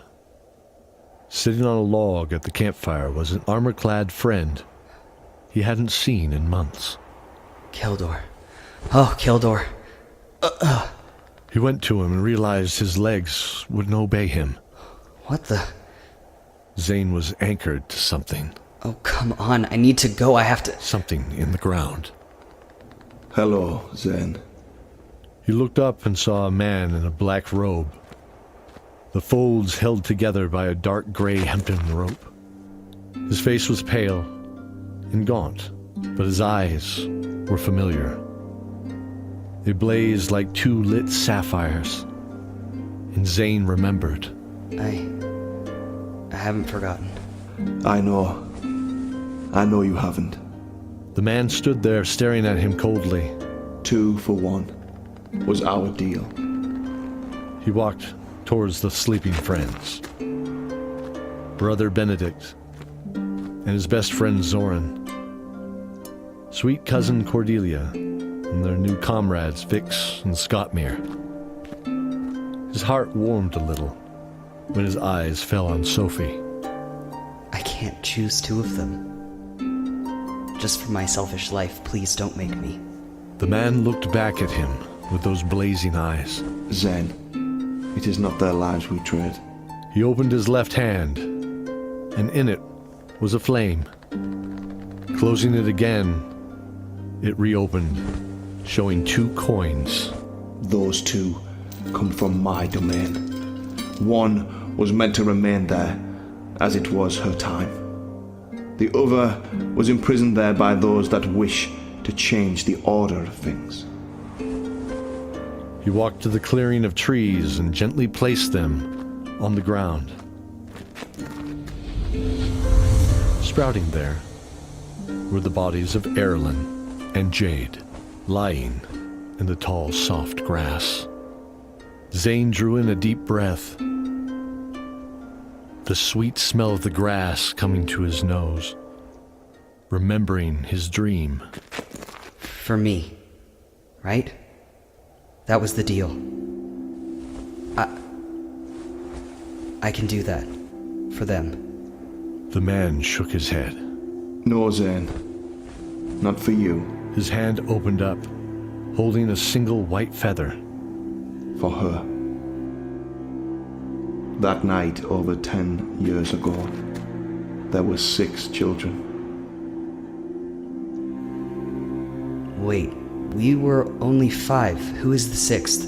Sitting on a log at the campfire was an armor-clad friend he hadn't seen in months. Keldor. Oh, Keldor. He went to him and realized his legs wouldn't obey him. What the? Zane was anchored to something. Oh, come on. I need to go. I have to... Something in the ground. Hello, Zane. He looked up and saw a man in a black robe, the folds held together by a dark gray hempen rope. His face was pale and gaunt, but his eyes were familiar. They blazed like 2 lit sapphires, and Zane remembered. I haven't forgotten. I know you haven't. The man stood there staring at him coldly. 2 for 1 was our deal. He walked towards the sleeping friends. Brother Benedict and his best friend Zoran, sweet cousin Cordelia, and their new comrades Vix and Scottmere. His heart warmed a little when his eyes fell on Sophie. can't choose two of them. Just for my selfish life, please don't make me. The man looked back at him with those blazing eyes. Zen, it is not their lives we dread. He opened his left hand, and in it was a flame. Closing it again, it reopened, showing 2 coins. Those 2 come from my domain. One was meant to remain there, as it was her time. The other was imprisoned there by those that wish to change the order of things. He walked to the clearing of trees and gently placed them on the ground. Sprouting there were the bodies of Erlen and Jade, lying in the tall, soft grass. Zane drew in a deep breath, the sweet smell of the grass coming to his nose, remembering his dream. For me, right? That was the deal. I can do that. For them. The man shook his head. No, Zane. Not for you. His hand opened up, holding a single white feather. For her. That night, over 10 years ago, there were 6 children. Wait, we were only 5. Who is the 6th?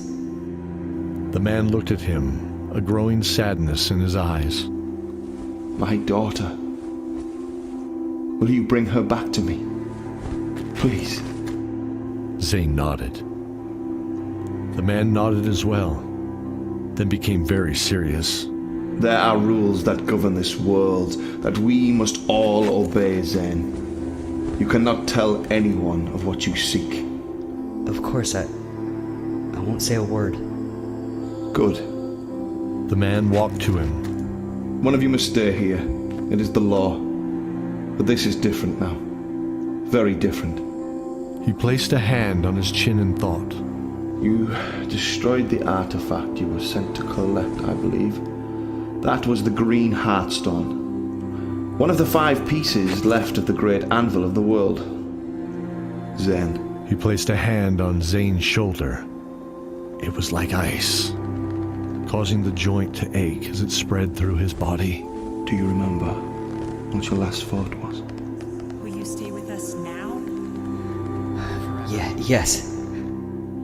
The man looked at him, a growing sadness in his eyes. My daughter. Will you bring her back to me? Please. Zane nodded. The man nodded as well, then became very serious. There are rules that govern this world that we must all obey, Zane. You cannot tell anyone of what you seek. Of course, I won't say a word. Good. The man walked to him. One of you must stay here. It is the law. But this is different now. Very different. He placed a hand on his chin and thought. You destroyed the artifact you were sent to collect, I believe. That was the green heartstone. One of the 5 pieces left of the great anvil of the world. Zen. He placed a hand on Zane's shoulder. It was like ice, causing the joint to ache as it spread through his body. Do you remember what your last thought was? Will you stay with us now? Yes.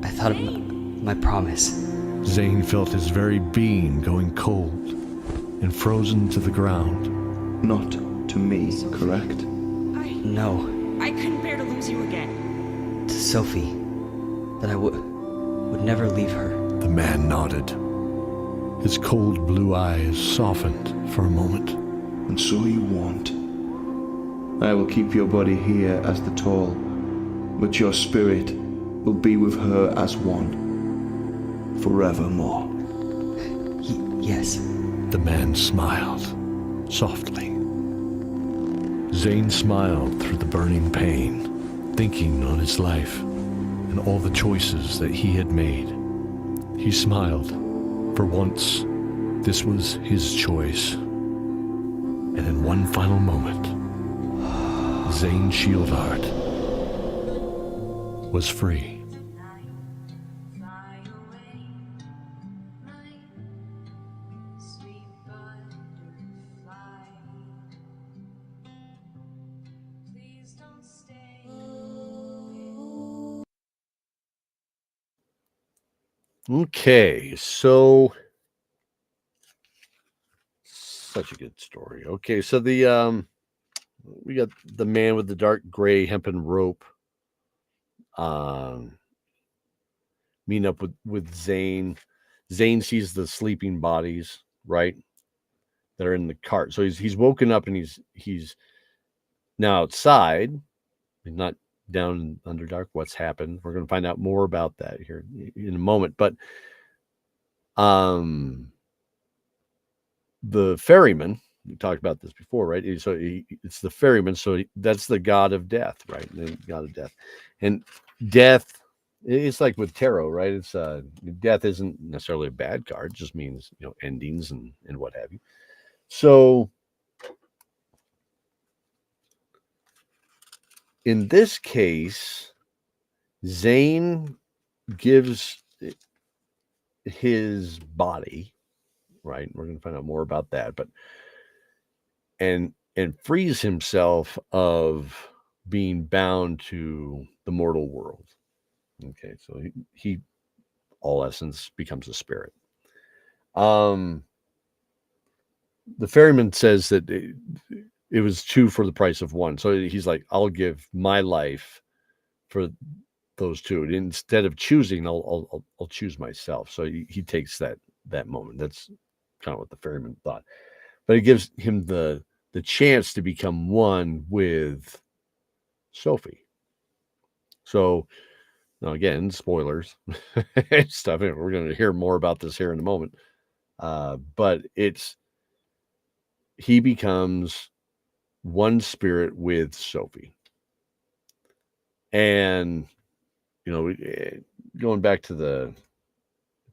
I thought of my promise. Zane felt his very being going cold and frozen to the ground. Not to me, correct? No. I couldn't bear to lose you again. To Sophie. That I would never leave her. The man nodded. His cold blue eyes softened for a moment. And so you won't. I will keep your body here as the toll, but your spirit will be with her as one, forevermore. Yes. The man smiled, softly. Zane smiled through the burning pain, thinking on his life and all the choices that he had made. He smiled. For once, this was his choice. And in one final moment, Zane Shieldheart was free. Okay, so such a good story. Okay, so the we got the man with the dark gray hempen rope meeting up with Zane. Zane sees the sleeping bodies, right? That are in the cart. So he's woken up and he's now outside. He's not down in Underdark. What's happened? We're going to find out more about that here in a moment. But the ferryman, we talked about this before, right? So it's the ferryman. So that's the god of death, right? The god of death. And death, it's like with tarot, right? It's death isn't necessarily a bad card. It just means, endings and what have you. So in this case, Zane gives his body, right? We're going to find out more about that, but and frees himself of being bound to the mortal world. Okay, so he all essence becomes a spirit. The ferryman says that it was 2 for the price of 1. So he's like, I'll give my life for those 2. And instead of choosing, I'll choose myself. So he takes that moment. That's kind of what the ferryman thought. But it gives him the chance to become one with Sophie. So now again, spoilers stuff. We're going to hear more about this here in a moment. But he becomes one spirit with Sophie. And, going back to the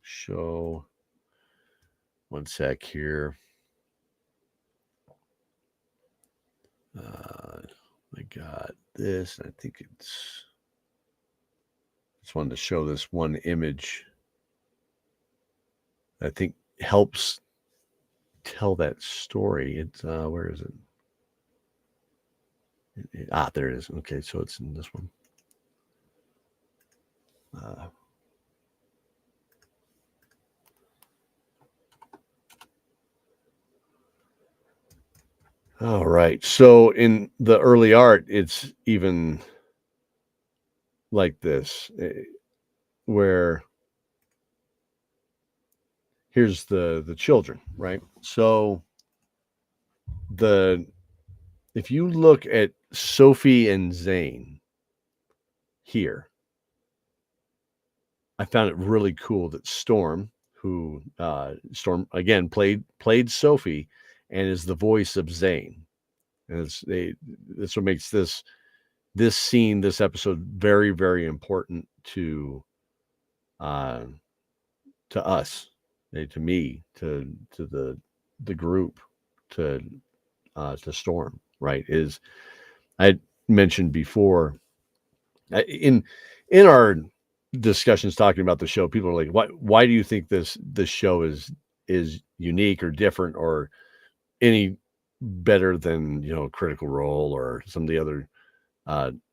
show, one sec here. I got this. I think just wanted to show this one image I think helps tell that story. It's where is it? There it is. Okay, so it's in this one. All right. So in the early art, it's even like this, where here's the children, right? So if you look at Sophie and Zane here, I found it really cool that Storm, who Storm again played Sophie and is the voice of Zane. And that's what makes this scene, this episode, very, very important to us, to me, to the group, to Storm, right? Is I mentioned before in our discussions talking about the show, people are like, why do you think this show is unique or different or any better than Critical Role or some of the other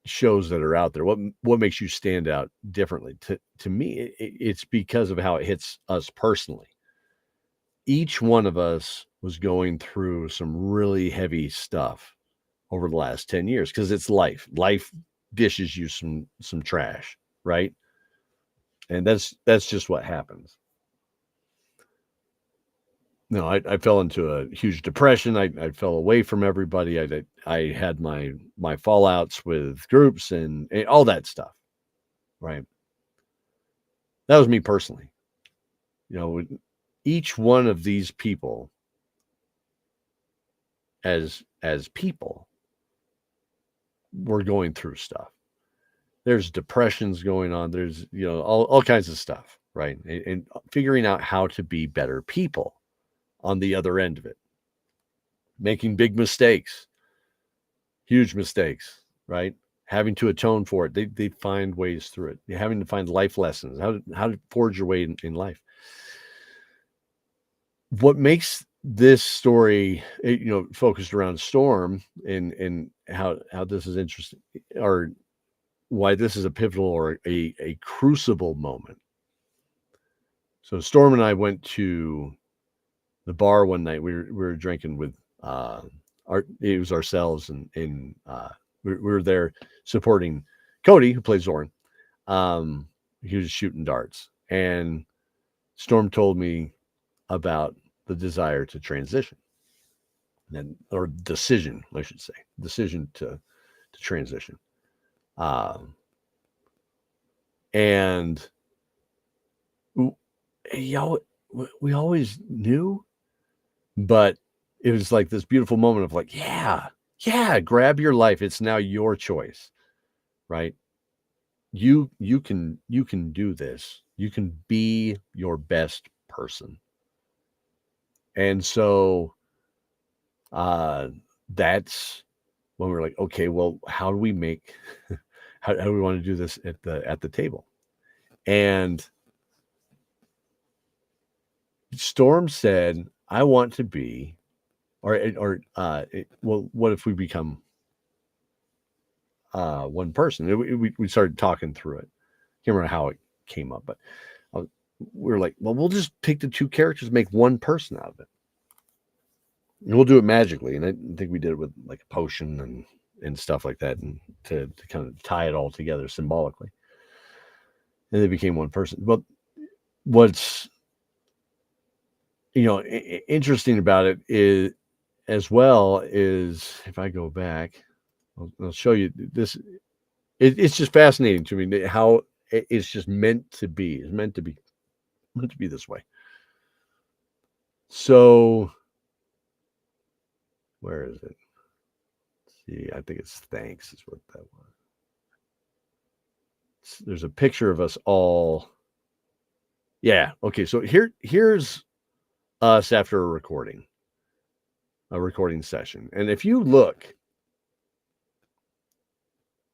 shows that are out there? What makes you stand out differently? To me, it's because of how it hits us personally. Each one of us was going through some really heavy stuff over the last 10 years because it's life dishes you some trash, right? And that's just what happens. No, I fell into a huge depression. I fell away from everybody. I had my fallouts with groups and all that stuff, right? That was me personally. Each one of these people as people were going through stuff. There's depressions going on. There's, all kinds of stuff, right? And figuring out how to be better people on the other end of it, making big mistakes, huge mistakes, right? Having to atone for it. They find ways through it. You're having to find life lessons, how to forge your way in life. What makes this story, focused around Storm and how this is interesting, or why this is a pivotal or a crucible moment. So Storm and I went to the bar one night. We were drinking with it was ourselves and we were there supporting Cody, who plays Zoran. He was shooting darts, and Storm told me about the desire to transition, or decision, I should say, decision to transition. And we always knew, but it was like this beautiful moment of like, yeah, grab your life. It's now your choice, right? You can do this. You can be your best person. And so that's when we were like, okay, well, how do we make, how do we want to do this at the table? And Storm said, I want to be, well, what if we become one person? We started talking through it. Can't remember how it came up, but we were like, well, we'll just pick the two characters, make one person out of it. And we'll do it magically. And I think we did it with like a potion and stuff like that, and to kind of tie it all together symbolically. And they became one person. But what's, interesting about it is, as well, is if I go back, I'll show you this. It's just fascinating to me how it's just meant to be. It's meant to be this way. So where is it? Let's see, I think it's thanks is what that was. There's a picture of us all. Yeah. Okay. So here's us after a recording session. And if you look,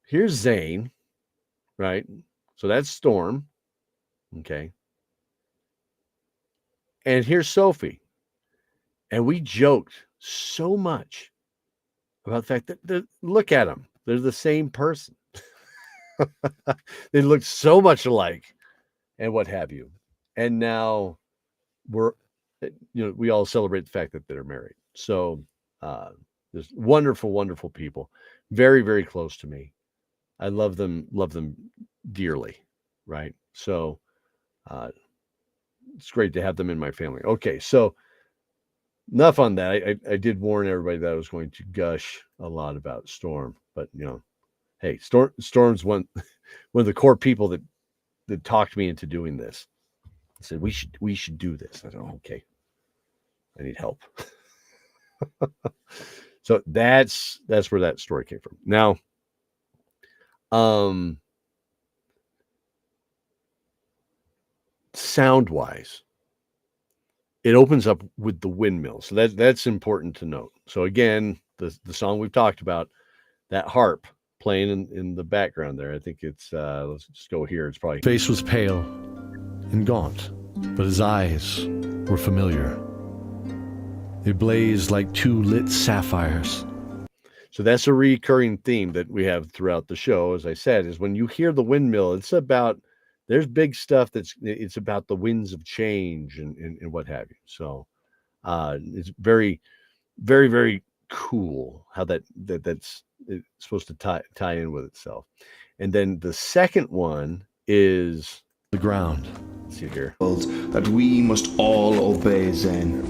here's Zane, right? So that's Storm. Okay. And here's Sophie. And we joked so much about the fact that look at them. They're the same person. They look so much alike and what have you. And now we all celebrate the fact that they're married. So there's wonderful, wonderful people, very, very close to me. I love them dearly. Right. So it's great to have them in my family. Okay. So enough on that. I did warn everybody that I was going to gush a lot about Storm, but hey, Storm's one of the core people that talked me into doing this. I said, we should do this. I said, oh, okay. I need help. So that's where that story came from. Now, sound wise, it opens up with the windmill. So that's important to note. So again, the song we've talked about, that harp playing in the background there. I think it's let's just go here. It's probably face was pale and gaunt, but his eyes were familiar. They blazed like two lit sapphires. So that's a recurring theme that we have throughout the show. As I said, is when you hear the windmill, it's about, there's big stuff it's about the winds of change and what have you. So it's very, very, very cool how that's it's supposed to tie in with itself. And then the second one is the ground. Let's see here. That we must all obey, Zane.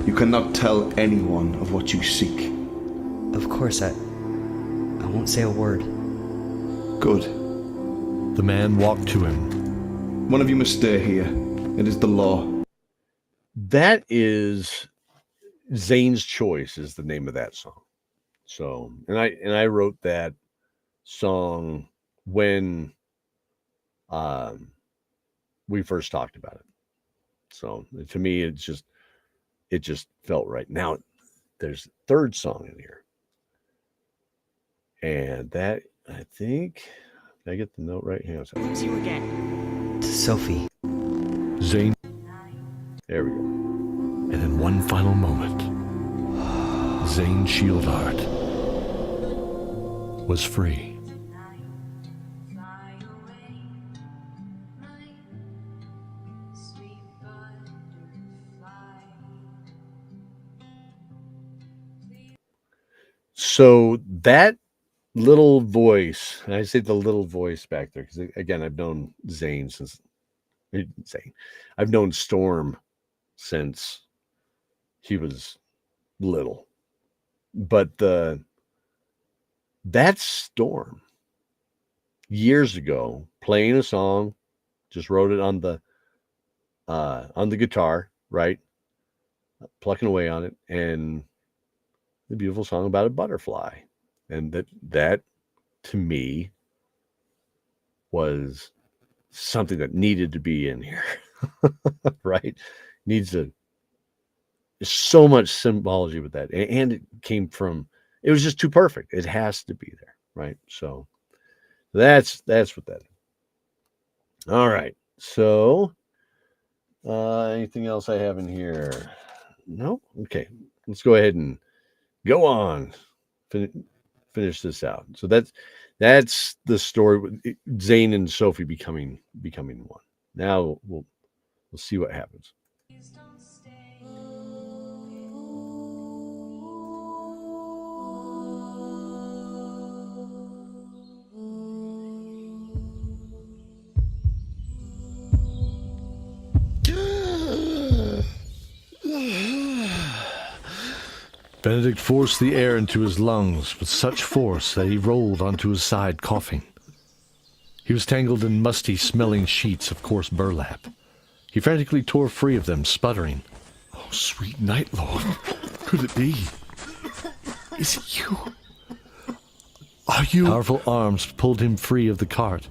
You cannot tell anyone of what you seek. Of course, I won't say a word. Good. The man walked to him. One of you must stay here. It is the law. That is Zane's Choice is the name of that song. So, and I wrote that song when we first talked about it. So to me, it just felt right. Now there's a third song in here. And that, I think, did I get the note right here? See you again. To Sophie. Zane. There we go. And in one final moment, Zane Shieldheart was free. So that little voice, and I say the little voice back there, because again, I've known Zane since I've known Storm since he was little. But that Storm years ago playing a song, just wrote it on the guitar, right? Plucking away on it, and the beautiful song about a butterfly. And that to me was something that needed to be in here. Right? There's so much symbology with that. And it it was just too perfect. It has to be there, right? So that's what that is. All right. So anything else I have in here? No? Okay. Let's go ahead and go on. Finish this out. So that's the story with Zane and Sophie becoming one. Now we'll see what happens. Benedict forced the air into his lungs with such force that he rolled onto his side, coughing. He was tangled in musty-smelling sheets of coarse burlap. He frantically tore free of them, sputtering. "Oh, sweet Night Lord, could it be? Is it you? Are you?" Powerful arms pulled him free of the cart,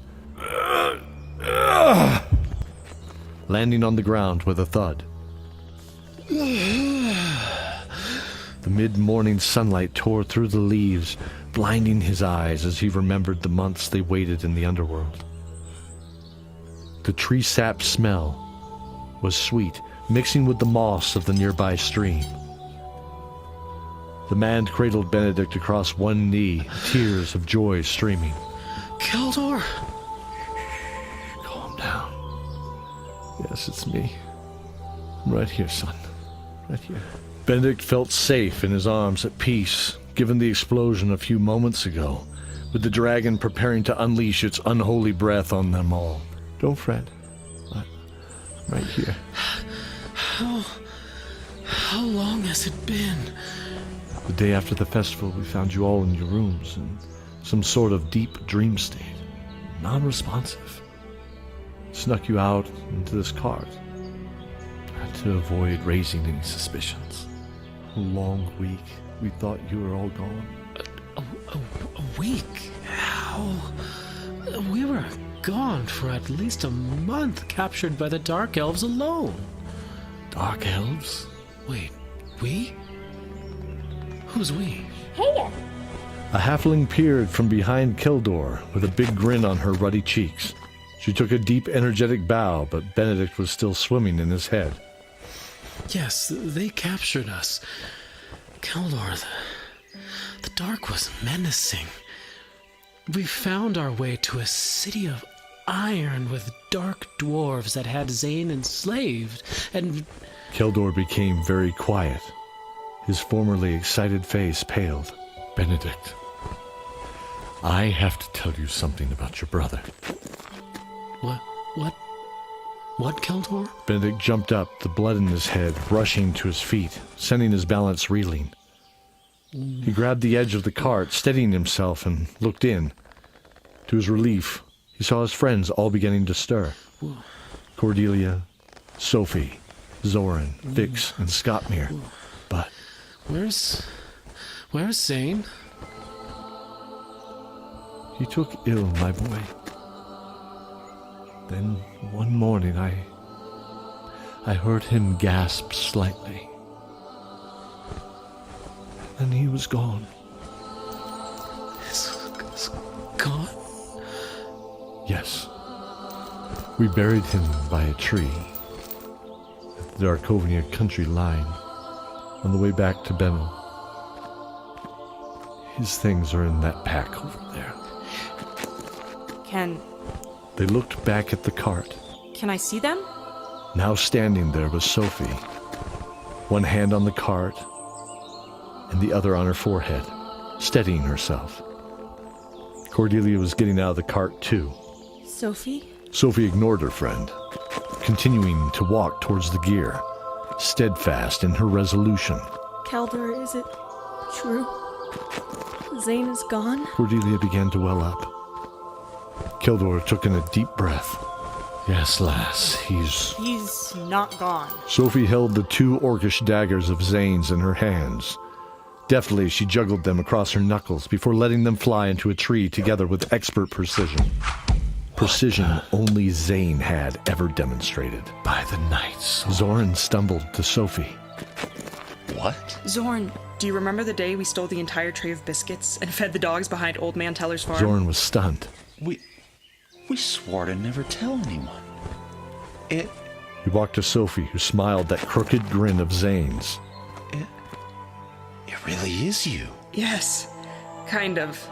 landing on the ground with a thud. The mid-morning sunlight tore through the leaves, blinding his eyes as he remembered the months they waited in the underworld. The tree sap smell was sweet, mixing with the moss of the nearby stream. The man cradled Benedict across one knee, tears of joy streaming. Keldor! Calm down. Yes, it's me. I'm right here, son. Right here. Benedict felt safe in his arms, at peace, given the explosion a few moments ago, with the dragon preparing to unleash its unholy breath on them all. Don't fret. I'm right here. How long has it been? The day after the festival, we found you all in your rooms in some sort of deep dream state, non-responsive. Snuck you out into this cart. Had to avoid raising any suspicions. A long week. We thought you were all gone. A week? How? We were gone for at least a month, captured by the Dark Elves alone. Dark Elves? Wait, we? Who's we? Hey! A halfling peered from behind Keldor with a big grin on her ruddy cheeks. She took a deep, energetic bow, but Benedict was still swimming in his head. Yes, they captured us. Keldor, the dark was menacing. We found our way to a city of iron with dark dwarves that had Zane enslaved, and... Keldor became very quiet. His formerly excited face paled. Benedict, I have to tell you something about your brother. What, Keldor? Benedict jumped up, the blood in his head rushing to his feet, sending his balance reeling. He grabbed the edge of the cart, steadying himself, and looked in. To his relief, he saw his friends all beginning to stir. Cordelia, Sophie, Zoran, Vix, and Scottmere. But... Where's Zane? He took ill, my boy. Then one morning I heard him gasp slightly. And he was gone. He's gone? Yes. We buried him by a tree at the Darkovia country line on the way back to Benel. His things are in that pack over there. They looked back at the cart. Can I see them? Now standing there was Sophie, one hand on the cart and the other on her forehead, steadying herself. Cordelia was getting out of the cart too. Sophie? Sophie ignored her friend, continuing to walk towards the gear, steadfast in her resolution. Keldor, is it true? Zane is gone? Cordelia began to well up. Keldor took in a deep breath. Yes, lass, He's not gone. Sophie held the two orcish daggers of Zane's in her hands. Deftly, she juggled them across her knuckles before letting them fly into a tree together with expert precision. Precision only Zane had ever demonstrated. By the nights. Zoran stumbled to Sophie. What? Zorn, Do you remember the day we stole the entire tray of biscuits and fed the dogs behind Old Man Teller's farm? Zoran was stunned. We swore to never tell anyone. It He walked to Sophie, who smiled that crooked grin of Zane's. It really is you. Yes, kind of.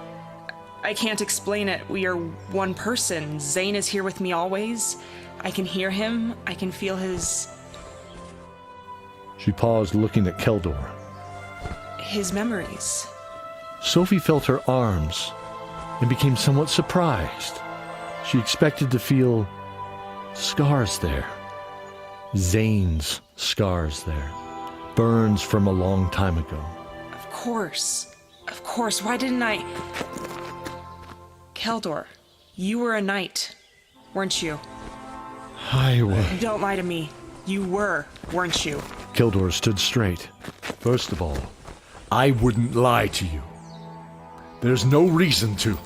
I can't explain it. We are one person. Zane is here with me always. I can hear him. I can feel his She paused, looking at Keldor. memories. Sophie felt her arms and became somewhat surprised. She expected to feel scars there. Zane's scars there. Burns from a long time ago. Of course. Why didn't I? Keldor, you were a knight, weren't you? I was. Don't lie to me. You were, weren't you? Keldor stood straight. First of all, I wouldn't lie to you. There's no reason to.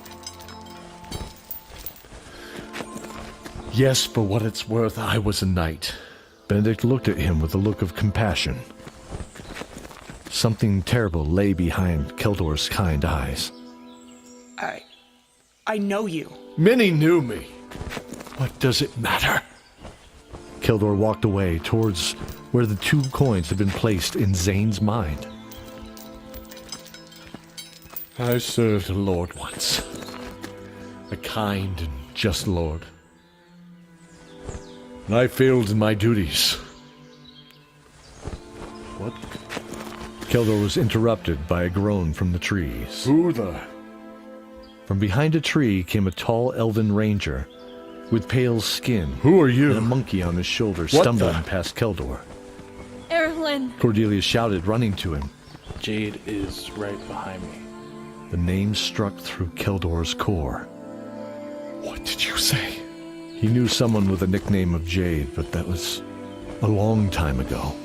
Yes, for what it's worth, I was a knight. Benedict looked at him with a look of compassion. Something terrible lay behind Keldor's kind eyes. I know you. Many knew me. What does it matter? Keldor walked away towards where the 2 coins had been placed in Zane's mind. I served a lord once. A kind and just lord. And I failed in my duties. What? Keldor was interrupted by a groan from the trees. Who the... From behind a tree came a tall elven ranger with pale skin. Who are you? And a monkey on his shoulder, What stumbling past Keldor. Erlen! Cordelia shouted, running to him. Jade is right behind me. The name struck through Keldor's core. What did you say? He knew someone with a nickname of Jade, but that was a long time ago.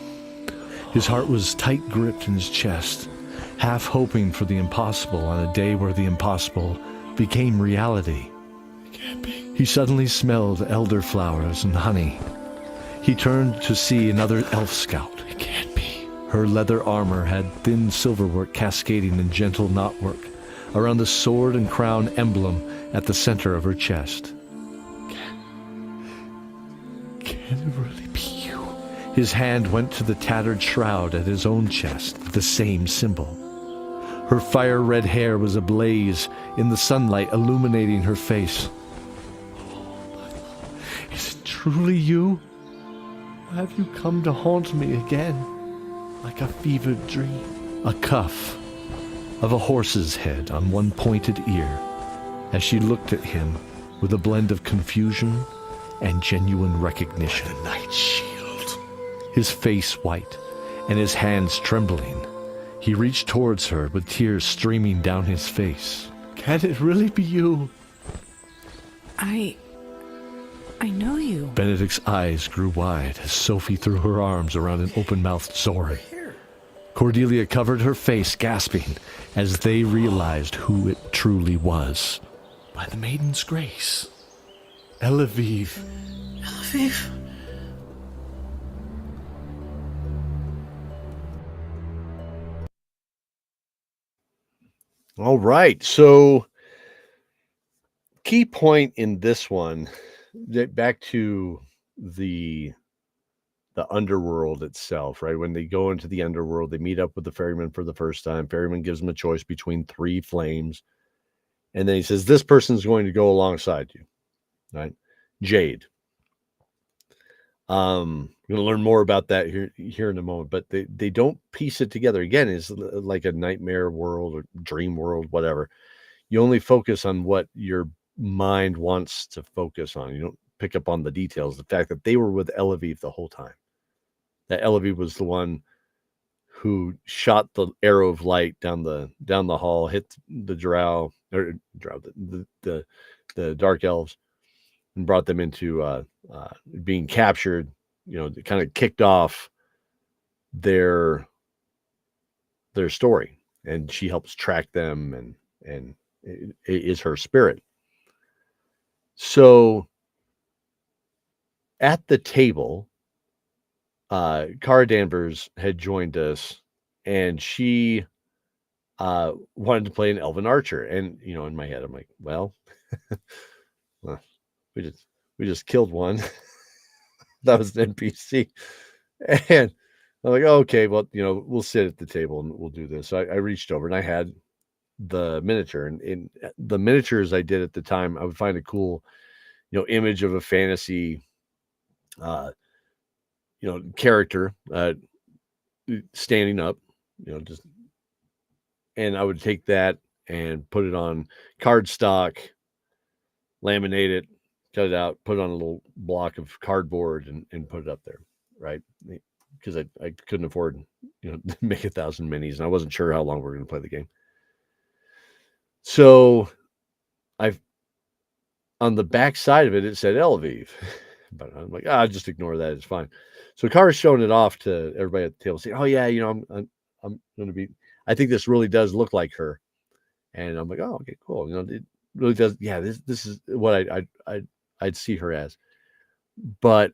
His heart was tight gripped in his chest, half hoping for the impossible on a day where the impossible became reality. It can't be. He suddenly smelled elderflowers and honey. He turned to see another elf scout. It can't be. Her leather armor had thin silverwork cascading in gentle knotwork around the sword and crown emblem at the center of her chest. Can it really be you? His hand went to the tattered shroud at his own chest, the same symbol. Her fire-red hair was ablaze in the sunlight, illuminating her face. Is it truly you? Or have you come to haunt me again, like a fevered dream? A cuff of a horse's head on one pointed ear, as she looked at him with a blend of confusion and genuine recognition. The Night Shield. His face white and his hands trembling. He reached towards her with tears streaming down his face. Can it really be you? I know you. Benedict's eyes grew wide as Sophie threw her arms around an open-mouthed Zoran. Cordelia covered her face, gasping, as they realized who it truly was. By the Maiden's grace. Elaviv. Elaviv. All right. So, key point in this one, back to the underworld itself, right? When they go into the underworld, they meet up with the ferryman for the first time. Ferryman gives them a choice between 3 flames. And then he says, this person's going to go alongside you, right? Jade. We're going to learn more about that here in a moment, but they don't piece it together. Again, it's like a nightmare world or dream world, whatever. You only focus on what your mind wants to focus on. You don't pick up on the details. The fact that they were with Elaviv the whole time. That Elaviv was the one who shot the arrow of light down the hall, hit the the dark elves, and brought them into being captured. You know, kind of kicked off their story, and she helps track them, and it is her spirit. So at the table, Cara Danvers had joined us and she wanted to play an elven archer. And in my head, I'm like, well, we just killed one. That was an NPC, and I'm like, oh, okay, well, we'll sit at the table and we'll do this. So I reached over and I had the miniature, and in the miniatures I did at the time, I would find a cool, image of a fantasy, character standing up, and I would take that and put it on cardstock, laminate it, cut it out, put it on a little block of cardboard, and put it up there, right? Because I couldn't afford, to make 1,000 minis, and I wasn't sure how long we were going to play the game. So on the back side of it said Elviv, but I'm like, just ignore that. It's fine. So Kara's showing it off to everybody at the table, saying, oh yeah, I'm going to be, I think this really does look like her. And I'm like, oh, okay, cool. It really does. Yeah, this is what I'd see her as. But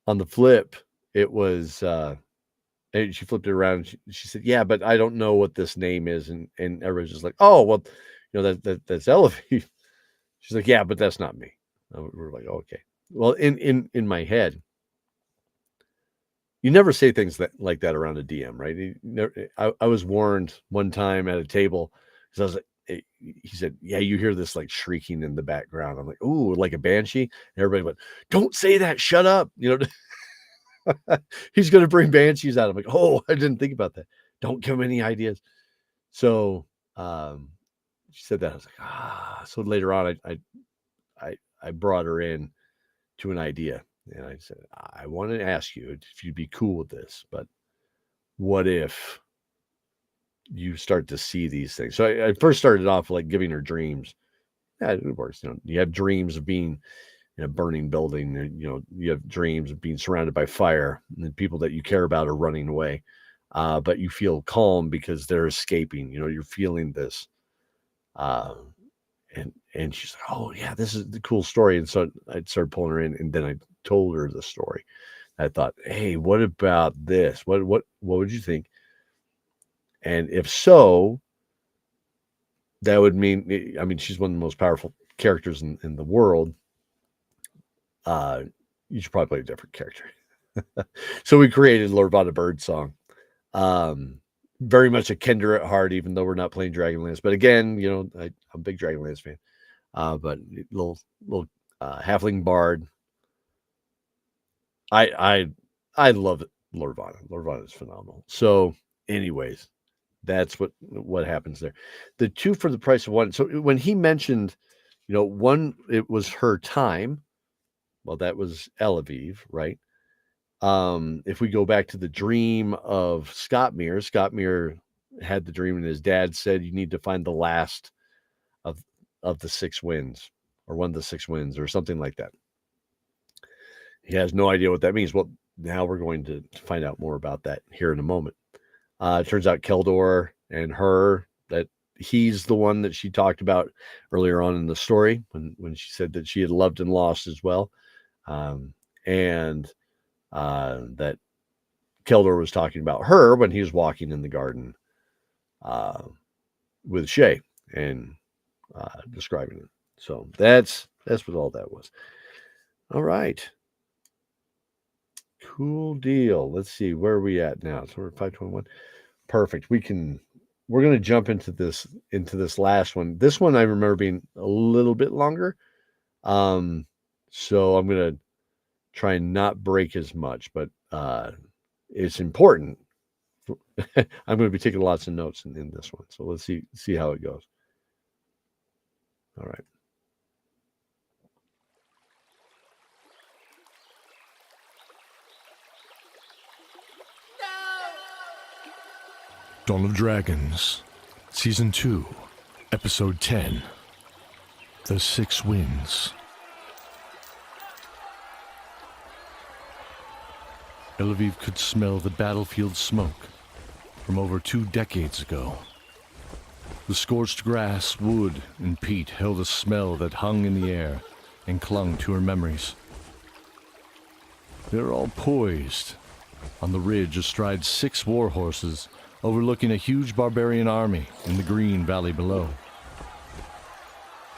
on the flip, it was, and she flipped it around. And she said, yeah, but I don't know what this name is. And everybody's just like, oh, well, that's Elevie. She's like, yeah, but that's not me. And we're like, oh, okay. Well, in my head, you never say things like that around a DM, right? I was warned one time at a table because I was like, he said, yeah, you hear this like shrieking in the background. I'm like, ooh, like a banshee. And everybody went, don't say that. Shut up. He's going to bring banshees out. I'm like, oh, I didn't think about that. Don't give him any ideas. So she said that. I was like, So later on, I brought her in to an idea. And I said, I want to ask you if you'd be cool with this, but what if you start to see these things? So I first started off like giving her dreams. Yeah, it works. You have dreams of being in a burning building. You have dreams of being surrounded by fire, and the people that you care about are running away. But you feel calm because they're escaping. You're feeling this. And she's like, oh yeah, this is the cool story. And so I started pulling her in, and then I told her the story. I thought, hey, what about this? What would you think? And if so, that would mean, I mean, she's one of the most powerful characters in the world. You should probably play a different character. So we created Lorvada Birdsong. Very much a Kender at heart, even though we're not playing Dragonlance. But again, I'm a big Dragonlance fan. But little halfling bard. I love it. Lorvada is phenomenal. So, anyways, that's what happens there. The 2 for the price of 1. So when he mentioned, one, it was her time. Well, that was Eleviv, right? If we go back to the dream of Scottmere had the dream, and his dad said you need to find the last of the 6 winds, or one of the 6 winds, or something like that. He has no idea what that means. Well, now we're going to find out more about that here in a moment. It turns out Keldor and her, that he's the one that she talked about earlier on in the story when she said that she had loved and lost as well. And that Keldor was talking about her when he was walking in the garden with Shay and describing it. So that's what all that was. All right. Cool deal. Let's see, where are we at now? So we're at 521. Perfect. We're going to jump into this last one. This one I remember being a little bit longer. So I'm going to try and not break as much, but it's important. I'm going to be taking lots of notes in this one. So let's see how it goes. All right. Dawn of Dragons, Season 2, Episode 10, The 6 Winds. Eleviv could smell the battlefield smoke from over 2 decades ago. The scorched grass, wood, and peat held a smell that hung in the air and clung to her memories. They were all poised On the ridge astride 6 war horses, overlooking a huge barbarian army in the green valley below.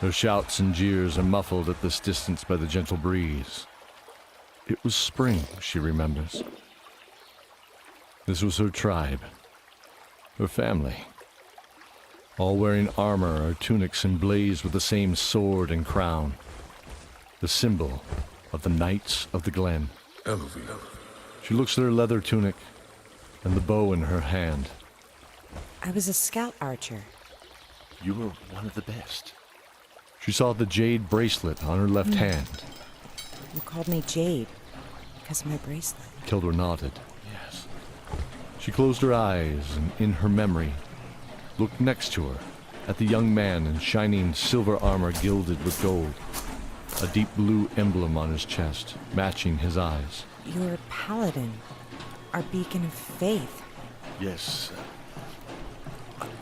Their shouts and jeers are muffled at this distance by the gentle breeze. It was spring, she remembers. This was her tribe, her family, all wearing armor or tunics emblazed with the same sword and crown, the symbol of the Knights of the Glen. She looks at her leather tunic and the bow in her hand. I was a scout archer. You were one of the best. She saw the jade bracelet on her left hand. You called me Jade because of my bracelet. Kildor nodded. Yes. She closed her eyes and, in her memory, looked next to her at the young man in shining silver armor gilded with gold, a deep blue emblem on his chest, matching his eyes. You're Paladin, our beacon of faith. Yes,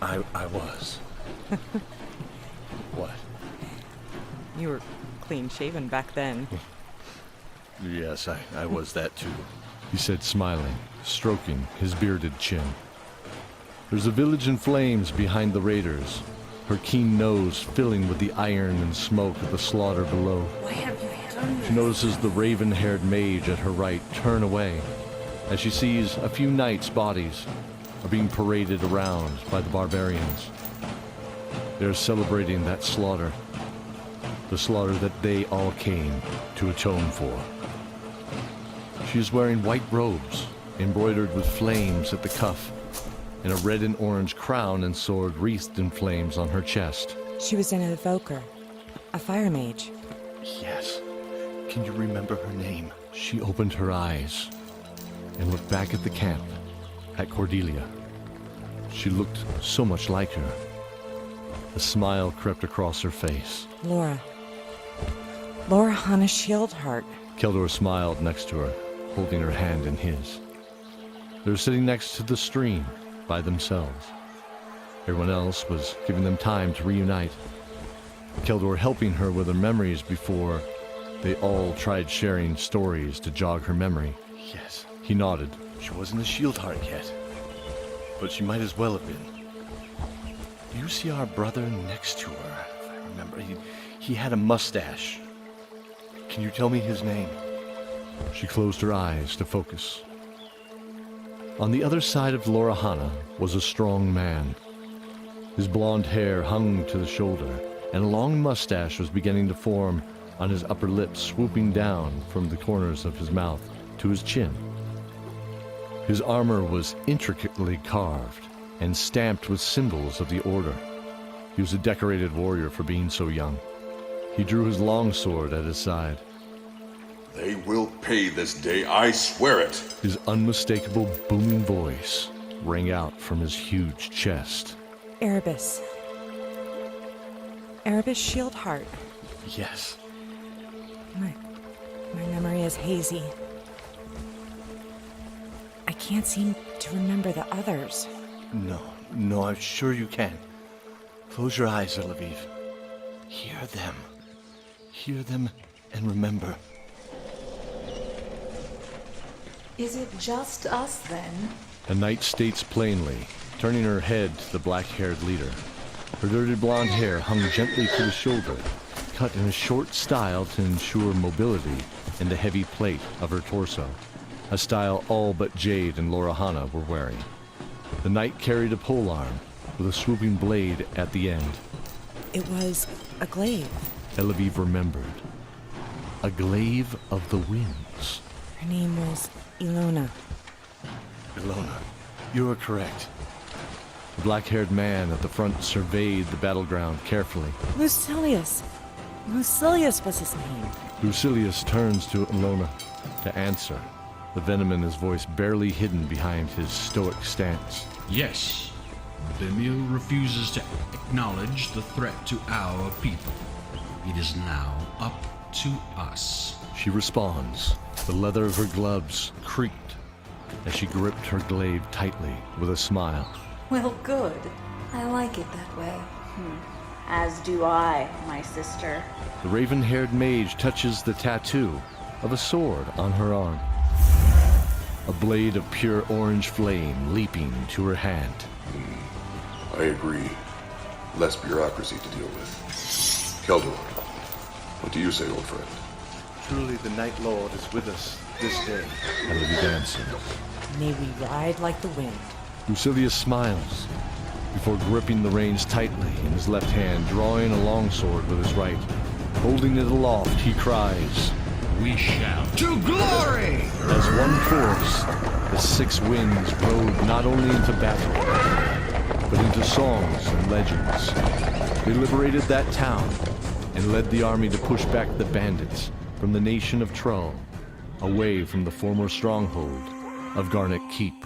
I was. What? You were clean-shaven back then. Yes, I was that too. He said, smiling, stroking his bearded chin. There's a village in flames behind the raiders, her keen nose filling with the iron and smoke of the slaughter below. Why have you done She notices the raven-haired mage at her right turn away as she sees a few knights' bodies are being paraded around by the barbarians. They're celebrating that slaughter, the slaughter that they all came to atone for. She is wearing white robes, embroidered with flames at the cuff, and a red and orange crown and sword wreathed in flames on her chest. She was an evoker, a fire mage. Yes. Can you remember her name? She opened her eyes and looked back at the camp, at Cordelia. She looked so much like her. A smile crept across her face. Laura Hannah Shieldheart. Kildor smiled next to her, holding her hand in his. They were sitting next to the stream by themselves. Everyone else was giving them time to reunite. Kildor helping her with her memories before they all tried sharing stories to jog her memory. Yes. He nodded. She wasn't a Shieldheart yet, but she might as well have been. Do you see our brother next to her? If I remember, he had a mustache. Can you tell me his name? She closed her eyes to focus. On the other side of Laura Hannah was a strong man. His blonde hair hung to the shoulder, and a long mustache was beginning to form on his upper lip, swooping down from the corners of his mouth to his chin. His armor was intricately carved and stamped with symbols of the Order. He was a decorated warrior for being so young. He drew his long sword at his side. They will pay this day, I swear it. His unmistakable booming voice rang out from his huge chest. Erebus Shieldheart. Yes. My memory is hazy. I can't seem to remember the others. No, I'm sure you can. Close your eyes, Elaviv. Hear them, and remember. Is it just us, then? A knight states plainly, turning her head to the black-haired leader. Her dirty blonde hair hung gently to the shoulder, cut in a short style to ensure mobility in the heavy plate of her torso, a style all but Jade and Laura Hannah were wearing. The knight carried a polearm with a swooping blade at the end. It was a glaive. Elaviv remembered. A glaive of the winds. Her name was Ilona. Ilona, you are correct. The black-haired man at the front surveyed the battleground carefully. Lucilius was his name. Lucilius turns to Ilona to answer, the venom in his voice barely hidden behind his stoic stance. Yes, Bemil refuses to acknowledge the threat to our people. It is now up to us. She responds. The leather of her gloves creaked as she gripped her glaive tightly with a smile. Well, good. I like it that way. As do I, my sister. The raven-haired mage touches the tattoo of a sword on her arm. a blade of pure orange flame leaping to her hand. I agree. Less bureaucracy to deal with. Keldor, what do you say, old friend? Truly the Night Lord is with us this day. Elevie answers. May we ride like the wind. Lucilius smiles before gripping the reins tightly in his left hand, drawing a longsword with his right. Holding it aloft, he cries, "We shall to glory!" As one force, the six winds rode not only into battle, but into songs and legends. They liberated that town and led the army to push back the bandits from the nation of Trull, away from the former stronghold of Garnet Keep.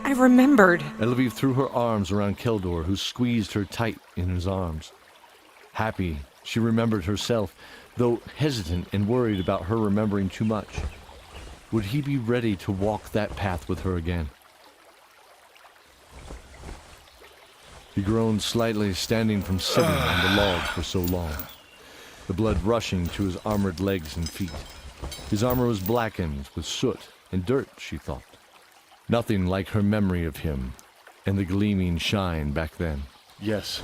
I remembered. Elevie threw her arms around Keldor, who squeezed her tight in his arms. Happy, she remembered herself, though hesitant and worried about her remembering too much. Would he be ready to walk that path with her again? He groaned slightly, standing from sitting on the log for so long, the blood rushing to his armored legs and feet. His armor was blackened with soot and dirt, she thought. Nothing like her memory of him and the gleaming shine back then. Yes.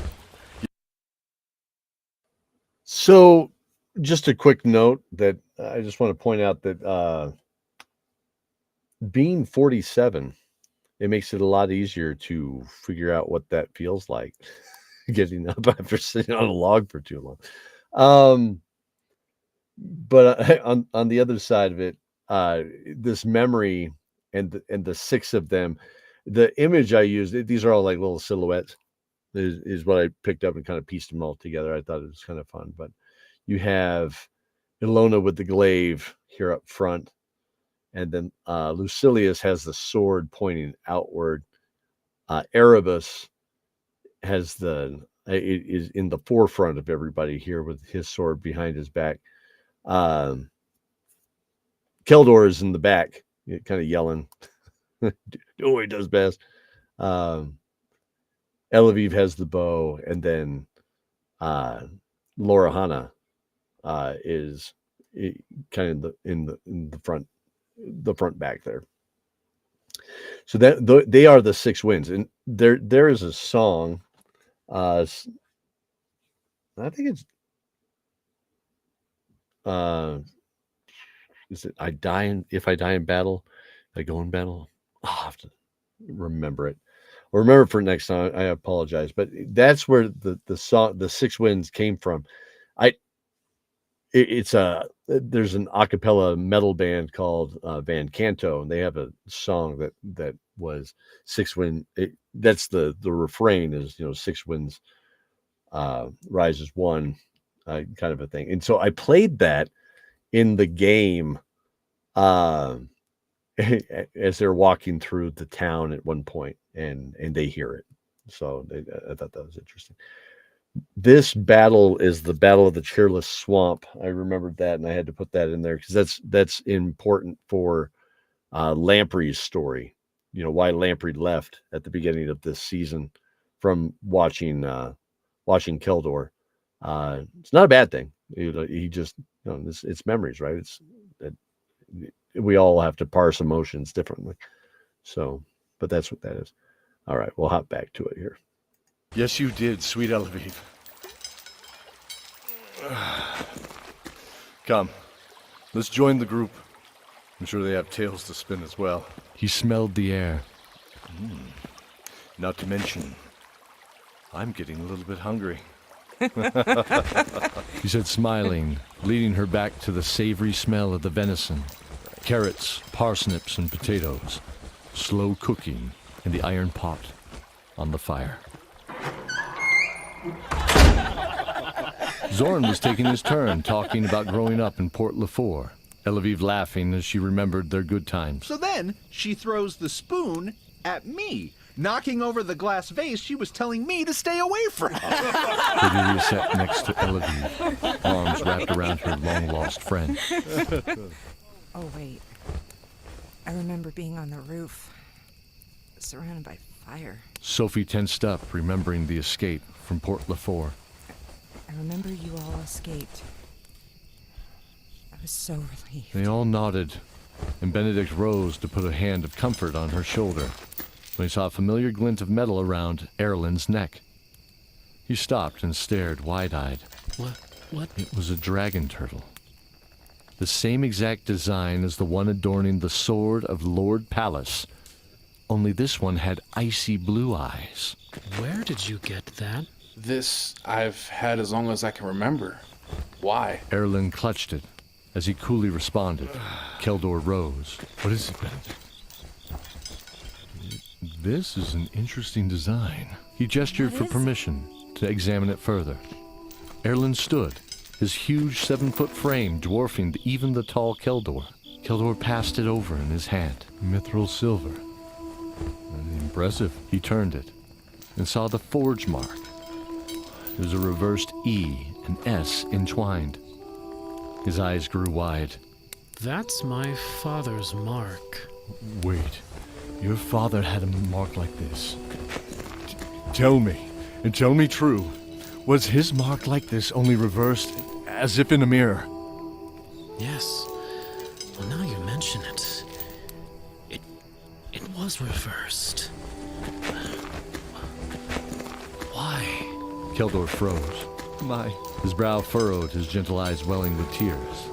So, just a quick note that I just want to point out that being 47, it makes it a lot easier to figure out what that feels like, getting up after sitting on a log for too long. But on the other side of it, this memory and the six of them, the image I used, these are all like little silhouettes, is what I picked up and kind of pieced them all together. I thought it was kind of fun. But you have Ilona with the glaive here up front, and then Lucilius has the sword pointing outward. Erebus has is in the forefront of everybody here with his sword behind his back. Keldor is in the back, kind of yelling, doing what he does best. Elevie has the bow, and then Lorahana is kind of in the front back there. So that they are the six winds, and there is a song. I think it's is it if I die in battle, I go in battle. I'll have to remember it. Or remember for next time. I apologize, but that's where the song, the six winds, came from. There's an a cappella metal band called Van Canto, and they have a song that was six wind. That's the refrain is, six winds rises one, kind of a thing. And so I played that in the game as they're walking through the town at one point, and they hear it. So I thought that was interesting. This battle is the Battle of the Cheerless Swamp. I remembered that, and I had to put that in there because that's important for Lamprey's story. Why Lamprey left at the beginning of this season from watching Keldor. It's not a bad thing. He just, it's memories, right? We all have to parse emotions differently. So, but that's what that is. All right, we'll hop back to it here. Yes, you did, sweet Elevie. Come, let's join the group. I'm sure they have tales to spin as well. He smelled the air. Not to mention, I'm getting a little bit hungry. He said, smiling, leading her back to the savory smell of the venison, carrots, parsnips, and potatoes, slow cooking in the iron pot on the fire. Zorn was taking his turn, talking about growing up in Port Lafort, Elevie laughing as she remembered their good times. So then she throws the spoon at me, knocking over the glass vase she was telling me to stay away from. Cordelia sat next to Elevie, arms wrapped around her long-lost friend. Oh, wait. I remember being on the roof, surrounded by fire. Sophie tensed up, remembering the escape from Port Lafort. I remember you all escaped. was so relieved. They all nodded, and Benedict rose to put a hand of comfort on her shoulder when he saw a familiar glint of metal around Erlin's neck. He stopped and stared wide-eyed. What? It was a dragon turtle. The same exact design as the one adorning the sword of Lord Pallas, only this one had icy blue eyes. Where did you get that? This I've had as long as I can remember. Why? Erlin clutched it. As he coolly responded, Keldor rose. What is it, Benedict? This is an interesting design. He gestured for permission to examine it further. Erlin stood, his huge 7-foot frame dwarfing even the tall Keldor. Keldor passed it over in his hand. Mithril silver. Impressive. He turned it and saw the forge mark. It was a reversed E and S entwined. His eyes grew wide. That's my father's mark. Wait, your father had a mark like this. Tell me, and tell me true, was his mark like this, only reversed, as if in a mirror? Yes. Well, now you mention it. It was reversed. Why? Keldor froze. His brow furrowed, his gentle eyes welling with tears.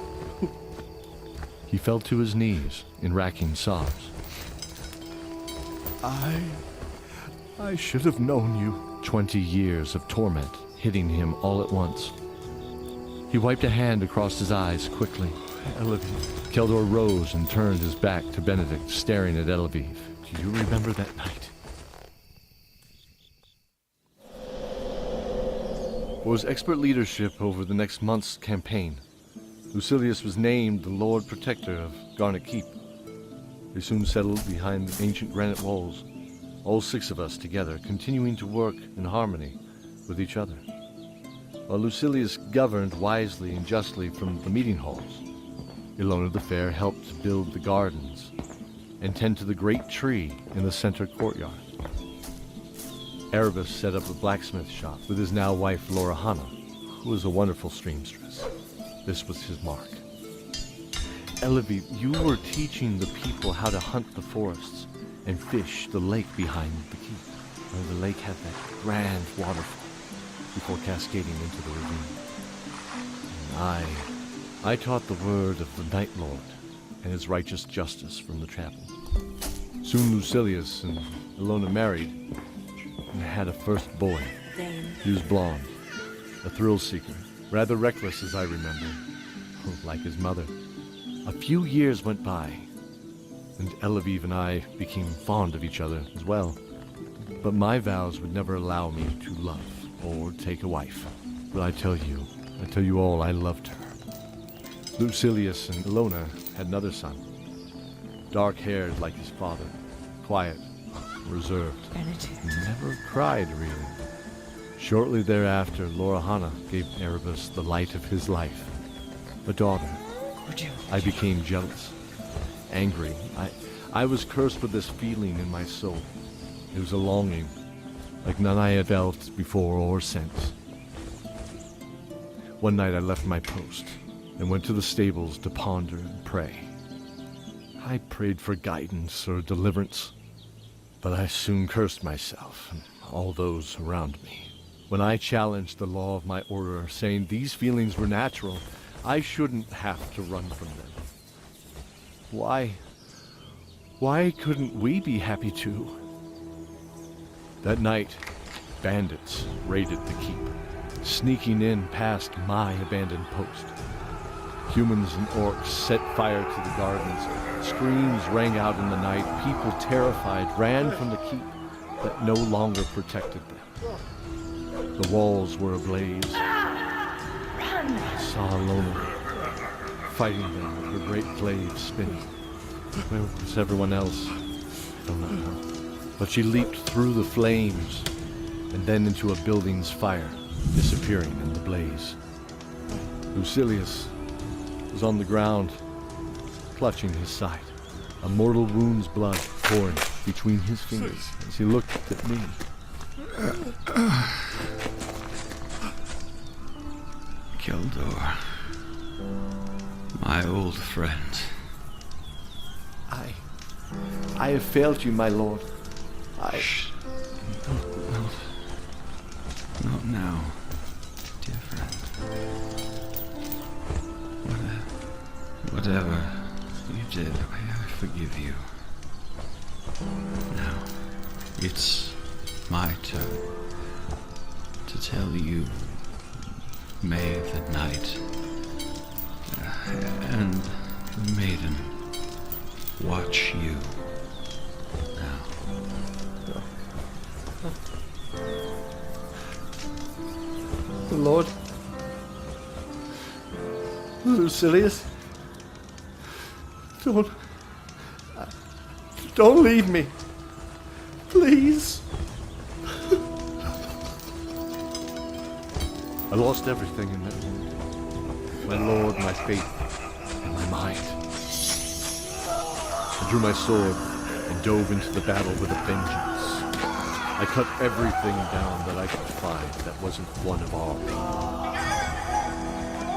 He fell to his knees in racking sobs. I should have known you. 20 years of torment hitting him all at once. He wiped a hand across his eyes quickly. Eleviv. Keldor rose and turned his back to Benedict, staring at Eleviv. Do you remember that night? For his expert leadership over the next month's campaign, Lucilius was named the Lord Protector of Garnet Keep. They soon settled behind the ancient granite walls, all 6 of us together, continuing to work in harmony with each other. While Lucilius governed wisely and justly from the meeting halls, Ilona the Fair helped build the gardens and tend to the great tree in the center courtyard. Erebus set up a blacksmith shop with his now wife Lorahana, who was a wonderful seamstress. This was his mark. Eleviv, you were teaching the people how to hunt the forests and fish the lake behind the keep, where the lake had that grand waterfall before cascading into the ravine. And I taught the word of the Night Lord and his righteous justice from the chapel. Soon Lucilius and Ilona married and had a first boy. He was blonde, a thrill-seeker, rather reckless as I remember, like his mother. A few years went by, and Eleviv and I became fond of each other as well. But my vows would never allow me to love or take a wife. But I tell you all, I loved her. Lucilius and Ilona had another son, dark-haired like his father, quiet, reserved. Benedict. Never cried, really. Shortly thereafter, Lorahana gave Erebus the light of his life, a daughter. I became jealous, angry. I was cursed with this feeling in my soul. It was a longing, like none I had felt before or since. One night I left my post and went to the stables to ponder and pray. I prayed for guidance or deliverance, but I soon cursed myself and all those around me. When I challenged the law of my order, saying these feelings were natural, I shouldn't have to run from them. Why couldn't we be happy too? That night, bandits raided the keep, sneaking in past my abandoned post. Humans and orcs set fire to the gardens. Screams rang out in the night. People terrified ran from the keep that no longer protected them. The walls were ablaze. I saw Ilona fighting them with her great glaive spinning. Where was everyone else? I don't know. But she leaped through the flames and then into a building's fire, disappearing in the blaze. Lucilius was on the ground, clutching his side, a mortal wound's blood pouring between his fingers as he looked at me. Keldor. My old friend. I have failed you, my lord. Not now, dear friend. Whatever you did, I forgive you. Now, it's my turn to tell you, may the knight and the maiden watch you now. Lord Lucilius, don't leave me, please. I lost everything in that moment. My lord, my faith, and my mind. I drew my sword and dove into the battle with a vengeance. I cut everything down that I could find that wasn't one of our people.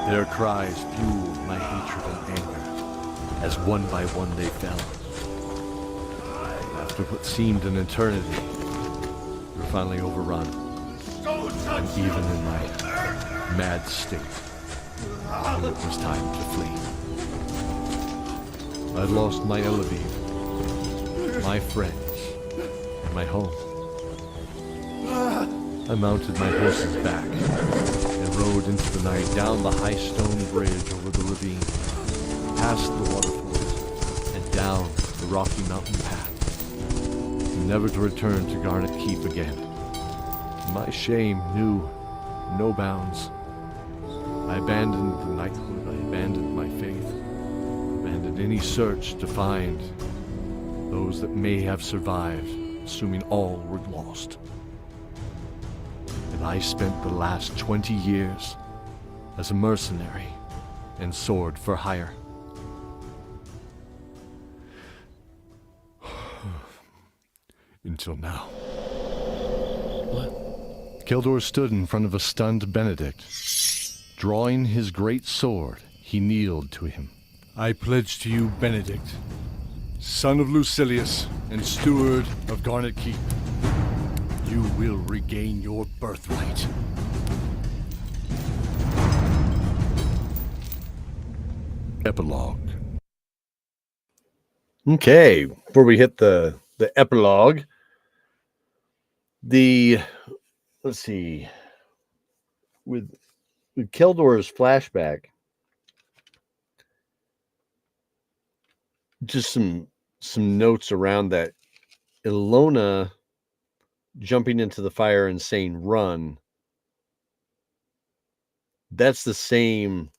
Their cries fueled my hatred and anger, as one by one they fell. After what seemed an eternity, we were finally overrun. And even in my mad state, I knew it was time to flee. I'd lost my Elavine, my friends, and my home. I mounted my horse's back and rode into the night down the high stone bridge over the ravine, past the waterfalls, and down the rocky mountain path, never to return to Garnet Keep again. My shame knew no bounds. I abandoned the knighthood, I abandoned my faith, abandoned any search to find those that may have survived, assuming all were lost. And I spent the last 20 years as a mercenary and sword for hire. Until now. What? Keldor stood in front of a stunned Benedict. Drawing his great sword, he kneeled to him. I pledge to you, Benedict, son of Lucilius and steward of Garnet Keep, you will regain your birthright. Epilogue. Okay, before we hit the epilogue, let's see, with Keldor's flashback, just some notes around that. Ilona jumping into the fire and saying run, that's the same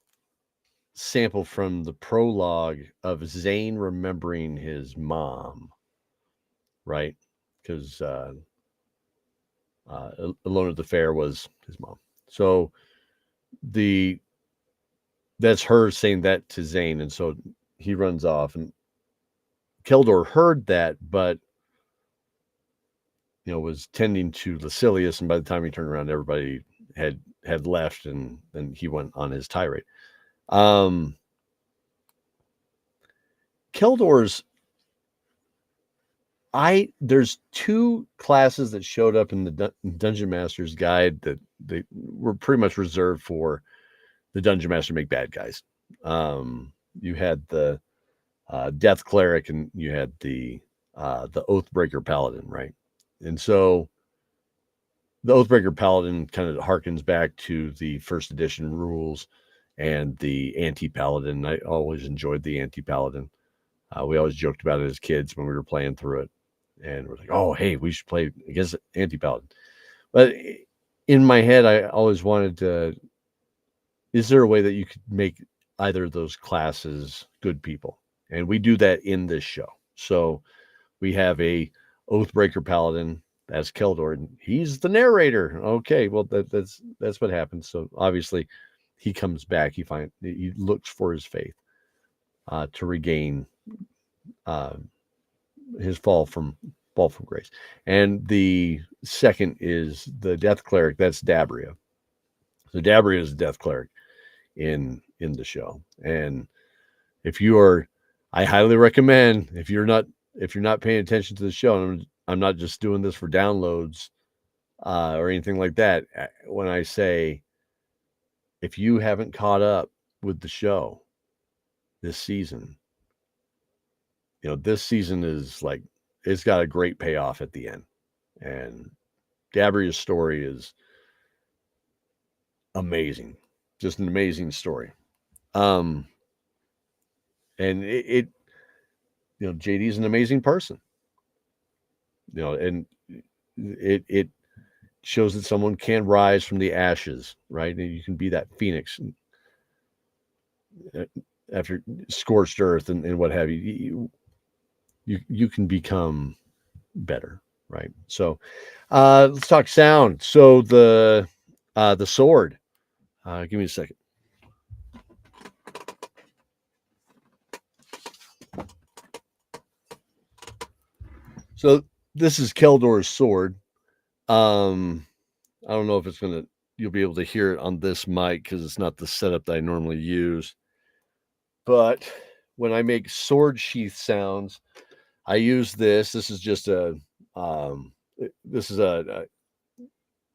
sample from the prologue of Zane remembering his mom, right? Because Ilona the Fair was his mom. So that's her saying that to Zane, and so he runs off, and Keldor heard that, but was tending to Lucilius, and by the time he turned around, everybody had left, and then he went on his tirade. Keldor's there's two classes that showed up in the Dungeon Master's Guide that they were pretty much reserved for the Dungeon Master to make bad guys. You had the Death Cleric, and you had the Oathbreaker Paladin, right? And so the Oathbreaker Paladin kind of harkens back to the first edition rules and the Anti-Paladin. I always enjoyed the Anti-Paladin. We always joked about it as kids when we were playing through it. And we're like, oh, hey, we should play against Anti-Paladin. But in my head, I always wanted to, is there a way that you could make either of those classes good people? And we do that in this show. So we have a Oathbreaker Paladin as Keldor, and he's the narrator. Okay, well, that's what happens. So obviously he comes back. He looks for his faith to regain his fall from grace. And the second is the Death Cleric. That's Dabria. So Dabria is the Death Cleric in the show, and if you are, I highly recommend, if you're not paying attention to the show, and I'm not just doing this for downloads or anything like that. When I say, if you haven't caught up with the show this season, this season is like, it's got a great payoff at the end. And Gabria's story is amazing. Just an amazing story. And it JD's an amazing person. And it shows that someone can rise from the ashes, right? And you can be that phoenix after scorched earth and what have you. You can become better, right? So let's talk sound. So the sword. Give me a second. So this is Keldor's sword. I don't know if you'll be able to hear it on this mic because it's not the setup that I normally use. But when I make sword sheath sounds, I use this. This is just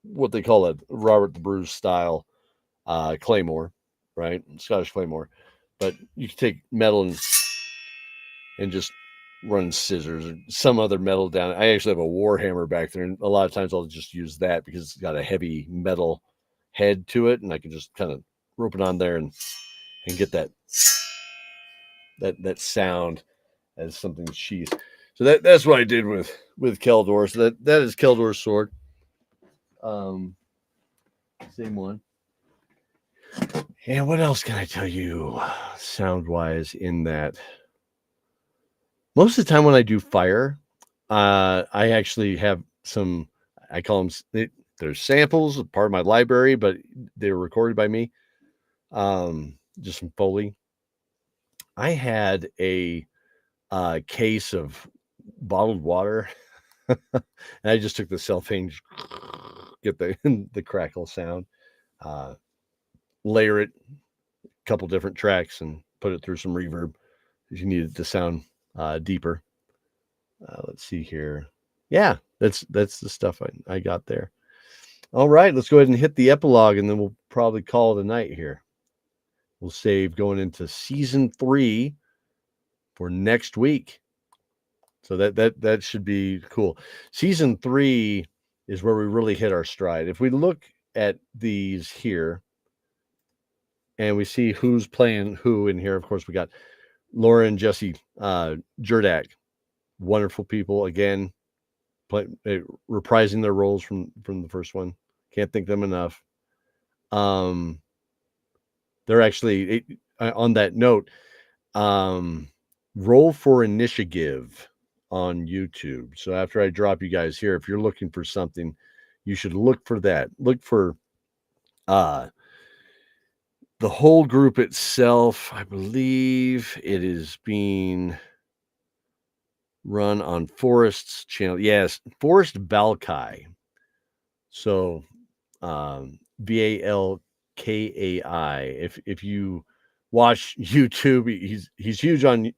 what they call a Robert the Bruce style claymore, right? Scottish claymore. But you can take metal and just run scissors or some other metal down. I actually have a Warhammer back there, and a lot of times I'll just use that because it's got a heavy metal head to it, and I can just kind of rope it on there and get that sound as something sheath. So that's what I did with Keldor. So that is Keldor's sword. Same one. And what else can I tell you sound wise in that? Most of the time when I do fire, I actually have some, I call them, they're samples, part of my library, but they were recorded by me. Just some Foley. I had a case of bottled water, and I just took the cellophane, get the crackle sound, layer it, a couple different tracks, and put it through some reverb if you need it to sound deeper. Let's see here. Yeah, that's the stuff I got there. All right, let's go ahead and hit the epilogue, and then we'll probably call it a night here. We'll save going into season 3 for next week. So that should be cool. Season 3 is where we really hit our stride. If we look at these here and we see who's playing who in here, of course, we got Laura and Jesse Jurdak, wonderful people again, reprising their roles from the first one. Can't thank them enough. They're actually, on that note, roll for initiative on YouTube. So after I drop you guys here, if you're looking for something, you should look for that. Look for the whole group itself. I believe it is being run on Forrest's channel. Yes, Forrest Balkai. So Balkai. If you watch YouTube, he's huge on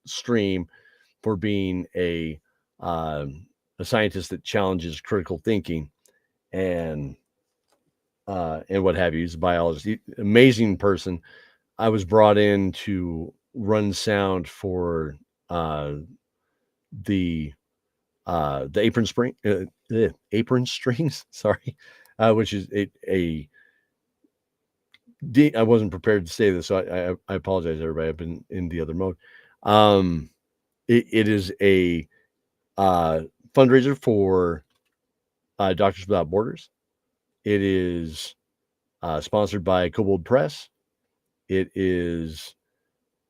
stream for being a scientist that challenges critical thinking and what have you. He's a biologist, amazing person. I was brought in to run sound for the apron strings, sorry, which is I wasn't prepared to say this, so I apologize, everybody. I've been in the other mode. It is a fundraiser for Doctors Without Borders. It is sponsored by Kobold Press. It is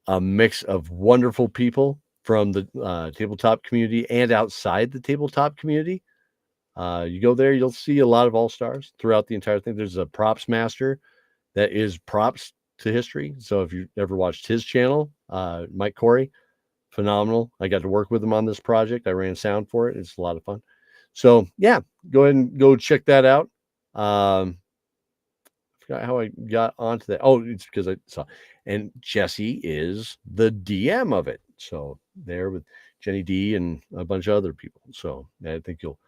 a mix of wonderful people from the tabletop community and outside the tabletop community. You go there, you'll see a lot of all-stars throughout the entire thing. There's a props master that is props to history. So if you ever watched his channel, Mike Corey, phenomenal. I got to work with him on this project. I ran sound for it. It's a lot of fun. So yeah, go ahead and go check that out. I forgot forgot how I got onto that. Oh, it's because I saw, and Jesse is the DM of it. So there with Jenny D and a bunch of other people. So I think you'll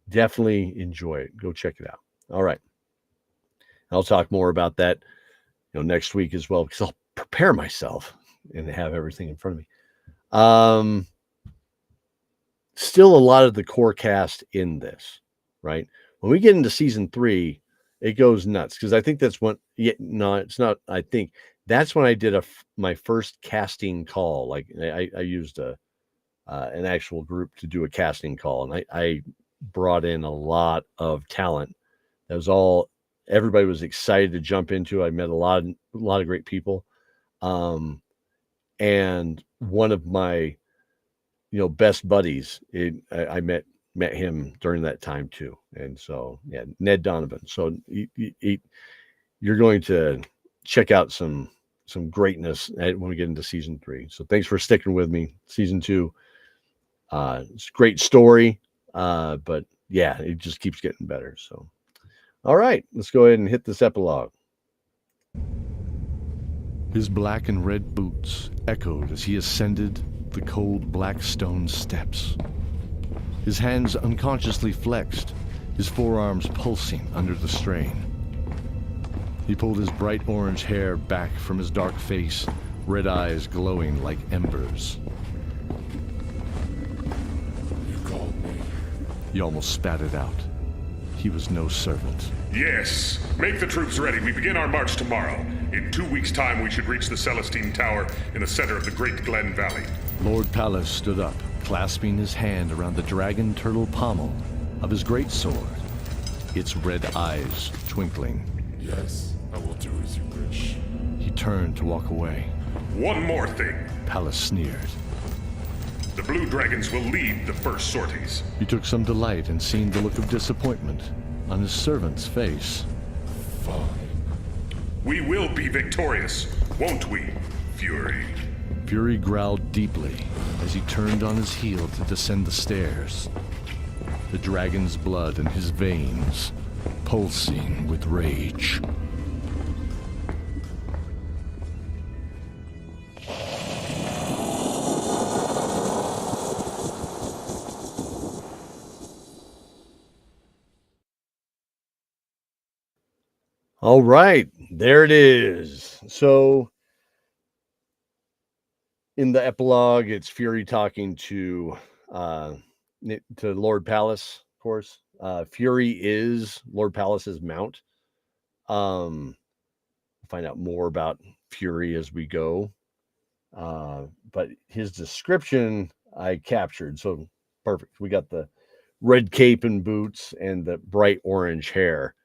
definitely enjoy it. Go check it out. All right. I'll talk more about that, next week as well, because I'll prepare myself and have everything in front of me. Still a lot of the core cast in this, right? When we get into season 3, it goes nuts, because I think that's when, it's not, I think that's when I did my first casting call. Like I used an actual group to do a casting call, and I brought in a lot of talent. That was everybody was excited to jump into. I met a lot of great people. And one of my, best buddies, I met him during that time too. And so, yeah, Ned Donovan. So you're going to check out some greatness when we get into season 3. So thanks for sticking with me. Season 2, it's a great story. But yeah, it just keeps getting better. So, all right, let's go ahead and hit this epilogue. His black and red boots echoed as he ascended the cold black stone steps. His hands unconsciously flexed, his forearms pulsing under the strain. He pulled his bright orange hair back from his dark face, red eyes glowing like embers. You called me. He almost spat it out. He was no servant. Yes! Make the troops ready. We begin our march tomorrow. In 2 weeks' time, we should reach the Celestine Tower in the center of the Great Glen Valley. Lord Pallas stood up, clasping his hand around the dragon turtle pommel of his great sword, its red eyes twinkling. Yes, I will do as you wish. He turned to walk away. One more thing. Pallas sneered. The Blue Dragons will lead the first sorties. He took some delight in seeing the look of disappointment on his servant's face. Fine. We will be victorious, won't we, Fury? Fury growled deeply as he turned on his heel to descend the stairs, the dragon's blood in his veins pulsing with rage. All right, there it is. So in the epilogue, it's Fury talking to Lord Pallas, of course. Fury is Lord Pallas's mount. We'll find out more about Fury as we go. But his description I captured. So perfect. We got the red cape and boots and the bright orange hair.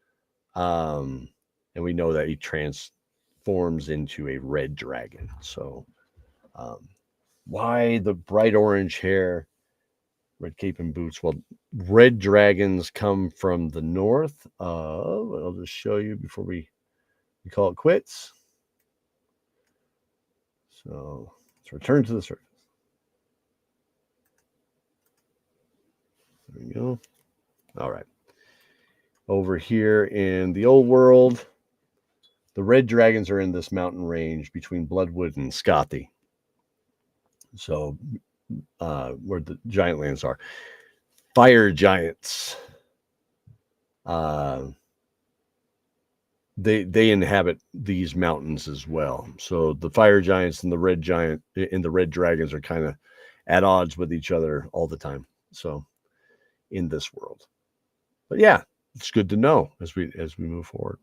And we know that he transforms into a red dragon. So why the bright orange hair, red cape and boots? Well, red dragons come from the north. I'll just show you before we call it quits. So let's return to the surface. There we go. All right. Over here in the old world, the red dragons are in this mountain range between Bloodwood and Scothy. So where the giant lands are. Fire giants. They inhabit these mountains as well. So the fire giants and the red giant and the red dragons are kind of at odds with each other all the time. So in this world. But yeah, it's good to know as we move forward.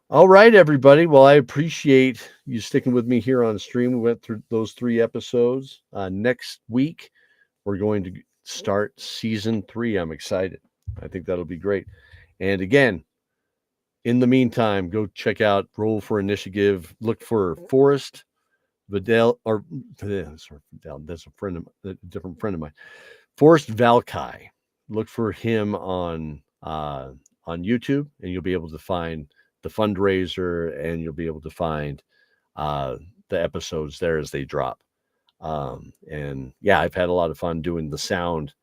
All right, everybody. Well, I appreciate you sticking with me here on stream. We went through those 3 episodes. Next week, we're going to start season 3. I'm excited. I think that'll be great. And again, in the meantime, go check out Roll for Initiative. Look for Forrest Vidal, or sorry, Vidal. That's a different friend of mine. Forrest Valkai. Look for him on YouTube, and you'll be able to find the fundraiser, and you'll be able to find the episodes there as they drop. And yeah, I've had a lot of fun doing the sound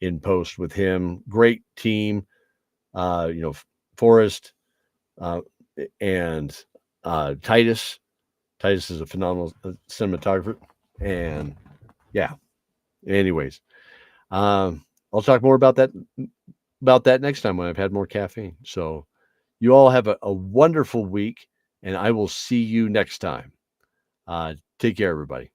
in post with him. Great team. Forrest, and Titus. Titus is a phenomenal cinematographer. And yeah, anyways, I'll talk more about that next time when I've had more caffeine. So you all have a wonderful week, and I will see you next time. Take care, everybody.